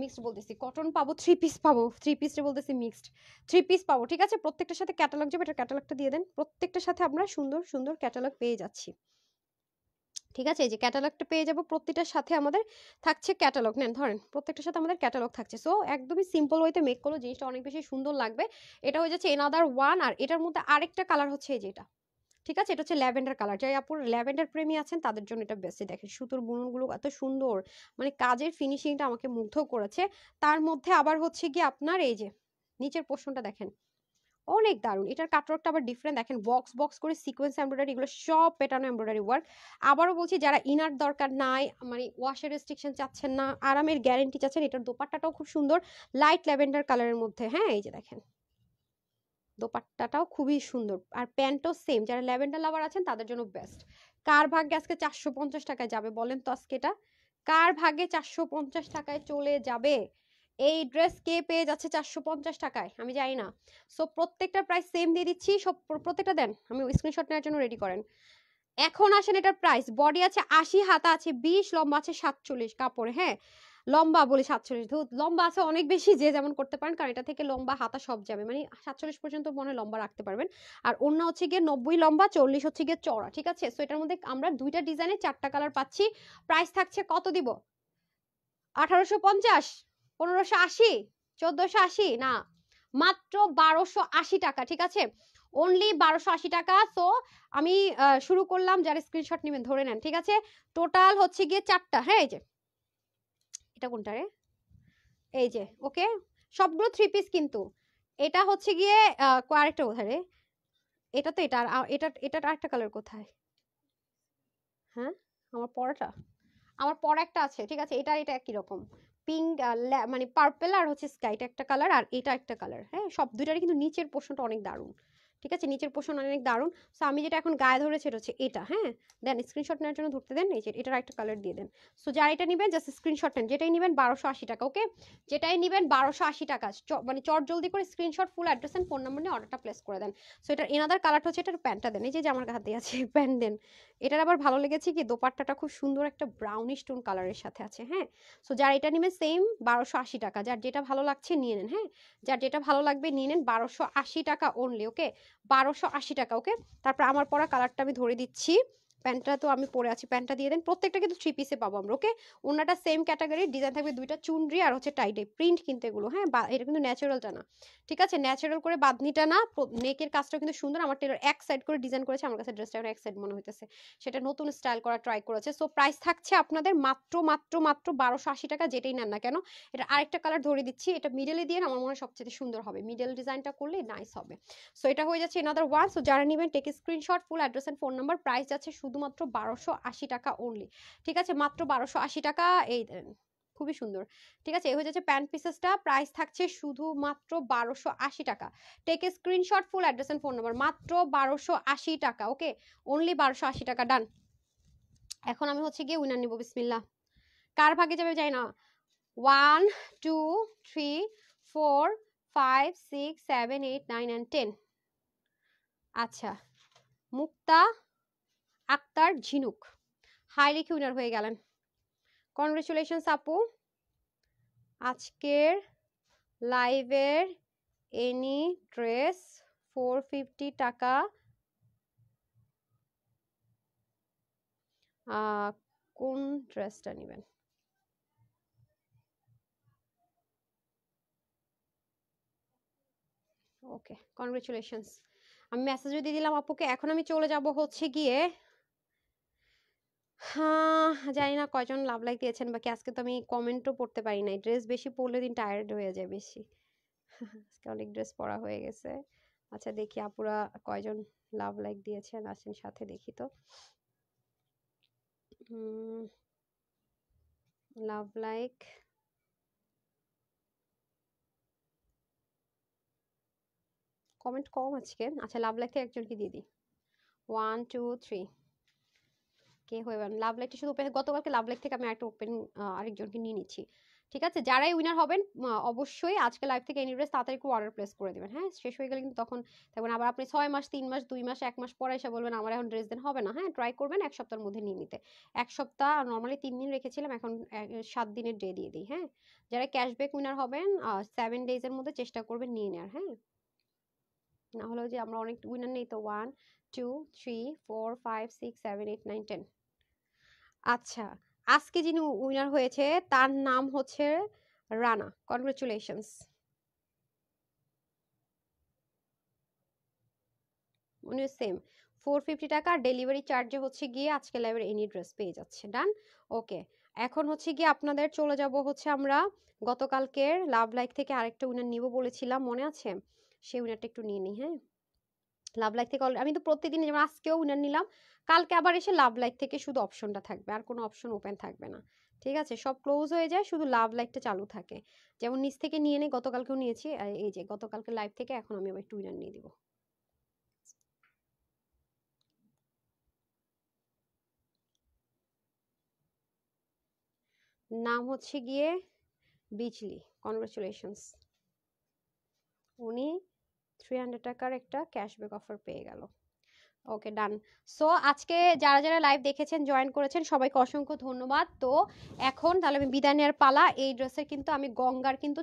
[SPEAKER 1] মিক্সড বলতেছি কটন পাবো, থ্রি পিস পাবো, থ্রি পিসটা বলতেছি মিক্সড, থ্রি পিস পাবো, ঠিক আছে প্রত্যেকটার সাথে ক্যাটালগ যাবে, এটা ক্যাটালগটা দিয়ে দেন, প্রত্যেকটার সাথে আমরা সুন্দর সুন্দর ক্যাটালগ পেয়ে যাচ্ছি, ঠিক আছে এই যে ক্যাটালগটা পেয়ে যাবো, প্রত্যেকটার সাথে আমাদের থাকছে ক্যাটালগ, নেন ধরেন প্রত্যেকটার সাথে আমাদের ক্যাটালগ থাকছে, সো একদমই সিম্পল ওয়েতে মেক করলো, জিনিসটা অনেক বেশি সুন্দর লাগবে। এটা হয়ে যাচ্ছে এনাদার ওয়ান, আর এটার মধ্যে আরেকটা কালার হচ্ছে এই যে এটা, ঠিক আছে এটা হচ্ছে ল্যাভেন্ডার কালার, যাই আপুর ল্যাভেন্ডার প্রেমী আছেন তাদের জন্য এটা বেশি, দেখেন সুতোর বুননগুলো এত সুন্দর, মানে কাজের ফিনিশিংটা আমাকে মুগ্ধ করেছে। তার মধ্যে আবার হচ্ছে কি আপনার এই যে নিচের পোর্শনটা দেখেন অনেক দারুণ, এটার কাটওয়ার্কটা আবার ডিফারেন্ট, দেখেন বক্স বক্স করে সিকোয়েন্স এমব্রয়ডারি, এগুলো সব পেটানো এমব্রয়ডারি ওয়ার্ক। আবারও বলছি যারা ইনার দরকার নাই, মানে ওয়াশের রেস্ট্রিকশন চাচ্ছেন না, আরামের গ্যারেন্টি চাচ্ছেন, এটার দোপাট্টাটাও খুব সুন্দর লাইট ল্যাভেন্ডার কালারের মধ্যে, হ্যাঁ এই যে দেখেন দোপাট্টাটাও খুবই সুন্দর, আর প্যান্টও সেম, যারা ল্যাভেন্ডার লাভার আছেন তাদের জন্য বেস্ট। কার ভাগ্যে আজকে 450 টাকায় যাবে বলেন তো, আজকে এটা কার ভাগ্যে 450 টাকায় চলে যাবে, এই ড্রেস কে পেয়ে যাচ্ছে 450 টাকায় আমি জানি না। সো প্রত্যেকটা প্রাইস সেম দিয়ে দিচ্ছি, সব প্রত্যেকটা দেন, আমি স্ক্রিনশট নেওয়ার জন্য রেডি করেন। এখন আসেন এটার প্রাইস, বডি আছে 80, হাতা আছে 20, লম্বা আছে 47 কাপড়, হ্যাঁ লম্বা বলি 47, ধুত লম্বা আছে অনেক বেশি, যে যেমন করতে পারেন, কারণ এটা থেকে লম্বা হাতা সব যাবে, মানে 47 পর্যন্ত মনে হয় লম্বা রাখতে পারবেন। আর অন্য হচ্ছে গিয়ে 90 লম্বা, 40 হচ্ছে গিয়ে চওড়া, ঠিক আছে। সো এটার মধ্যে আমরা দুইটা ডিজাইনে 4টা কালার পাচ্ছি। প্রাইস থাকছে কত দিব, 1850, 1580, 1480 না, মাত্র 1280 টাকা, ঠিক আছে অনলি 1280 টাকা। সো আমি শুরু করলাম, যারা স্ক্রিনশট নেবেন ধরে নেন, ঠিক আছে টোটাল হচ্ছে গিয়ে 4টা, হ্যাঁ এই যে এটা কোনটা রে, এই যে ওকে সবগুলো থ্রি পিস, কিন্তু এটা হচ্ছে গিয়ে আরেকটা কোথায় রে, এটা তো এটা, আর এটা এটা আরেকটা কালার কোথায়, হ্যাঁ আমার পরাটা, আমার পরা একটা আছে, ঠিক আছে এটা এটা একই রকম পিঙ্ক, মানে পার্পল আর হচ্ছে স্কাইটা একটা কালার, আর এটা একটা কালার, হ্যাঁ সব দুইটারই কিন্তু নিচের পোর্শনটা অনেক দারুণ, ঠিক আছে নিচের পোর্শন অনেক দারুণ। সো আমি যেটা এখন গায়ে ধরেছি এটা হচ্ছে এটা, হ্যাঁ দেন স্ক্রিনশট নেওয়ার জন্য ধরতে দেন, এই যে এটার একটা কালার দিয়ে দেন। সো যারা এটা নেবেন জাস্ট স্ক্রিনশট নেন, যেটাই নেবেন 1280 টাকা, ওকে যেটাই নেবেন 1280 টাকা, মানে চট জলদি করে screenshot full address and phone number নিয়ে অর্ডারটা প্লেস করে দেন। সো এটার এনাদার কালারটা হচ্ছে, এটার প্যান্টটা দেন, এই যে আমার হাতে আছে প্যান্ট দেন। এটার আবার ভালো লেগেছে কি দোপাট্টাটা খুব সুন্দর একটা ব্রাউনিশ টোন কালারের সাথে আছে, হ্যাঁ সো যারা এটা নেবেন সেম 1280 টাকা, যার যেটা ভালো লাগছে নিয়ে নেন, হ্যাঁ যার যেটা ভালো লাগবে নিয়ে নেন, 1280 টাকা অনলি, ওকে 1280 টাকা। ওকে, তারপর আমার পরা কালারটা আমি ধরে দিচ্ছি। প্যান্টটা তো আমি পরে আছি, প্যান্টটা দিয়ে দেন। প্রত্যেকটা কিন্তু 3 পিসে পাবো আমরা। ওকে, ওনাটা সেম ক্যাটাগরি, ডিজাইন থাকবে দুইটা চুনরি আর হচ্ছে টাইডে প্রিন্ট কিন্তু এগুলো। হ্যাঁ, এটা কিন্তু ন্যাচারালটা না, ঠিক আছে, ন্যাচারাল করে বাঁধনিটা না, নেকের কাজটা কিন্তু সুন্দর। আমার টেলার এক সাইড করে ডিজাইন করেছে, আমার কাছে ড্রেসটা এক সাইড মনে হইতেছে, সেটা নতুন স্টাইল করা ট্রাই করেছে। সো প্রাইস থাকছে আপনাদের মাত্র মাত্র মাত্র 1280 টাকা, যেটাই নেন না কেন। এটা আরেকটা কালার ধরে দিচ্ছি, এটা মিডলে দিয়ে আমার মনে হয় সবচেয়ে সুন্দর হবে, মিডল ডিজাইনটা করলে নাইস হবে। সো এটা হয়ে যাচ্ছে এনাদার ওয়ান। সো যারা নেবেন take screenshot, full address and phone number. Price যাচ্ছে শুধুমাত্র 1280 টাকা অনলি, ঠিক আছে, মাত্র 1280 টাকা। এই দেন, খুবই সুন্দর, ঠিক আছে। এই হয়ে যাচ্ছে প্যান্ট পিসেসটা, প্রাইস থাকছে শুধুমাত্র 1280 টাকা। Take screenshot, full address and phone number, মাত্র 1280 টাকা। ওকে, অনলি 1280 টাকা, ডান। এখন আমি হচ্ছে গিয়ে উইনার নিব, বিসমিল্লাহ। কার ভাগে যাবে যাই না। 1 2 3 4 5 6 7 8 9 and 10। আচ্ছা, মুক্তা আক্তার ঝিনুক, হাই রেখে উইনার হয়ে গেলেন। কনগ্রেচুলেশনস আপু। আজকের লাইভের এনি ড্রেস 450 টাকা। কোন ড্রেসটা নেবেন? ওকে, কনগ্রেচুলেশনস। আমি মেসেজও দিয়ে দিলাম আপুকে। এখন আমি চলে যাব হচ্ছে গিয়ে, হ্যাঁ জানি না কয়জন লাভ লাইক দিয়েছেন বাকি। আজকে তো আমি কমেন্টও পড়তে পারি নাই, ড্রেস বেশি পরলে দিন টায়ার্ড হয়ে যায় বেশি। আজকে অনেক ড্রেস পরা হয়ে গেছে। আচ্ছা দেখি আপুরা কয়জন লাভ লাইক দিয়েছেন, আসেন সাথে দেখি তো। লাভ লাইক কমেন্ট কম আজকে। আচ্ছা, লাভ লাইক থেকে একজনকে দিয়ে দিই। 1 2 3 কে হইবেন লাভ লাইকটা শুধু ওপেন, গতকালকে লাভ লাইক থেকে আমি একটা ওপেন আরেকজনকে নিয়ে নিচ্ছি, ঠিক আছে। যারাই উইনার হবেন অবশ্যই আজকে লাইভ থেকে এনি ড্রেস তাড়াতাড়ি একটু অর্ডার প্লেস করে দিবেন। হ্যাঁ, শেষ হয়ে গেলে কিন্তু তখন দেখবেন আবার আপনি 6 মাস 3 মাস 2 মাস 1 মাস পরে এসে বলবেন আমার এখন ড্রেস দেন, হবে না। হ্যাঁ, ট্রাই করবেন এক সপ্তাহের মধ্যে নিয়ে নিতে। এক সপ্তাহ নরমালি 3 দিন রেখেছিলাম, এখন 7 দিনের ডে দিয়ে দিই। হ্যাঁ, যারা ক্যাশব্যাক উইনার হবেন 7 ডেজ এর মধ্যে চেষ্টা করবেন নিয়ে নেওয়ার। হ্যাঁ, না হলেও যে আমরা অনেক উইনার নেই তো। 1 2 3 4 5 6 7 8 9 10। আচ্ছা, আজকে যিনি উইনার হয়েছে তার নাম হচ্ছে রানা। কনগ্রেচুলেশনস। উনিও সেম 450 টাকা ডেলিভারি চার্জে হচ্ছে গিয়ে আজকে লাইভের এনি ড্রেস পেয়ে যাচ্ছে। ডান। ওকে, এখন হচ্ছে গিয়ে আপনাদের চলে যাব হচ্ছে আমরা গতকালকের লাভ লাইক থেকে আরেকটা উইনার নিব বলেছিলাম, মনে আছে? সেই উইনারটা একটু নিয়ে নিই। হ্যাঁ, লাভ লাইক থেকে আমি তো প্রত্যেকদিন, যেমন আজকেও উইনার নিলাম, কালকে আবার এসে লাভ লাইক থেকে শুধু অপশনটা থাকবে, আর কোনো অপশন ওপেন থাকবে না, ঠিক আছে। সব ক্লোজ হয়ে যায়, শুধু লাভ লাইকটা চালু থাকে। যেমন নিচ থেকে নিয়ে নেই, গতকালকেও নিয়েছি, এই যে গতকালকে লাইভ থেকে এখন আমি আবার একটু উইনার নিয়ে দিব। নাম হচ্ছে গিয়ে বিজলি। কনগ্রেচুলেশনস, উনি 300 টাকার একটা ক্যাশব্যাক অফার পেয়ে গেল। ওকে, ডান। সো আজকে যারা যারা লাইভ দেখেছেন, জয়েন করেছেন, সবাইকে অসংখ্য ধন্যবাদ। তো এখন তাহলে আমি বিদায় নেওয়ার পালা। এই ড্রেসের কিন্তু আমি গঙ্গার কিন্তু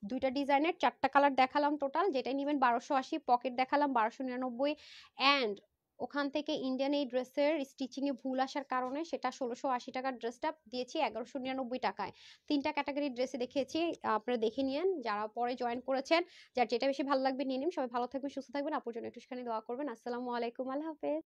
[SPEAKER 1] দুইটা ডিজাইনের 4টা কালার দেখালাম টোটাল, যেটাই নেবেন 1280। পকেট দেখালাম 1299, অ্যান্ড ওখান থেকে ইন্ডিয়ান এই ড্রেসের স্টিচিংয়ে ভুল আসার কারণে সেটা 1680 টাকার ড্রেসটা দিয়েছি 1199 টাকায়। 3টা ক্যাটাগরির ড্রেসে দেখিয়েছি, আপনারা দেখে নিন যারা পরে জয়েন করেছেন। যার যেটা বেশি ভালো লাগবে নিয়ে নিন। সবাই ভালো থাকবেন, সুস্থ থাকবেন। আপুর জন্য একটুখানি দোয়া করবেন। আসসালামু আলাইকুম, আল্লাহ হাফেজ।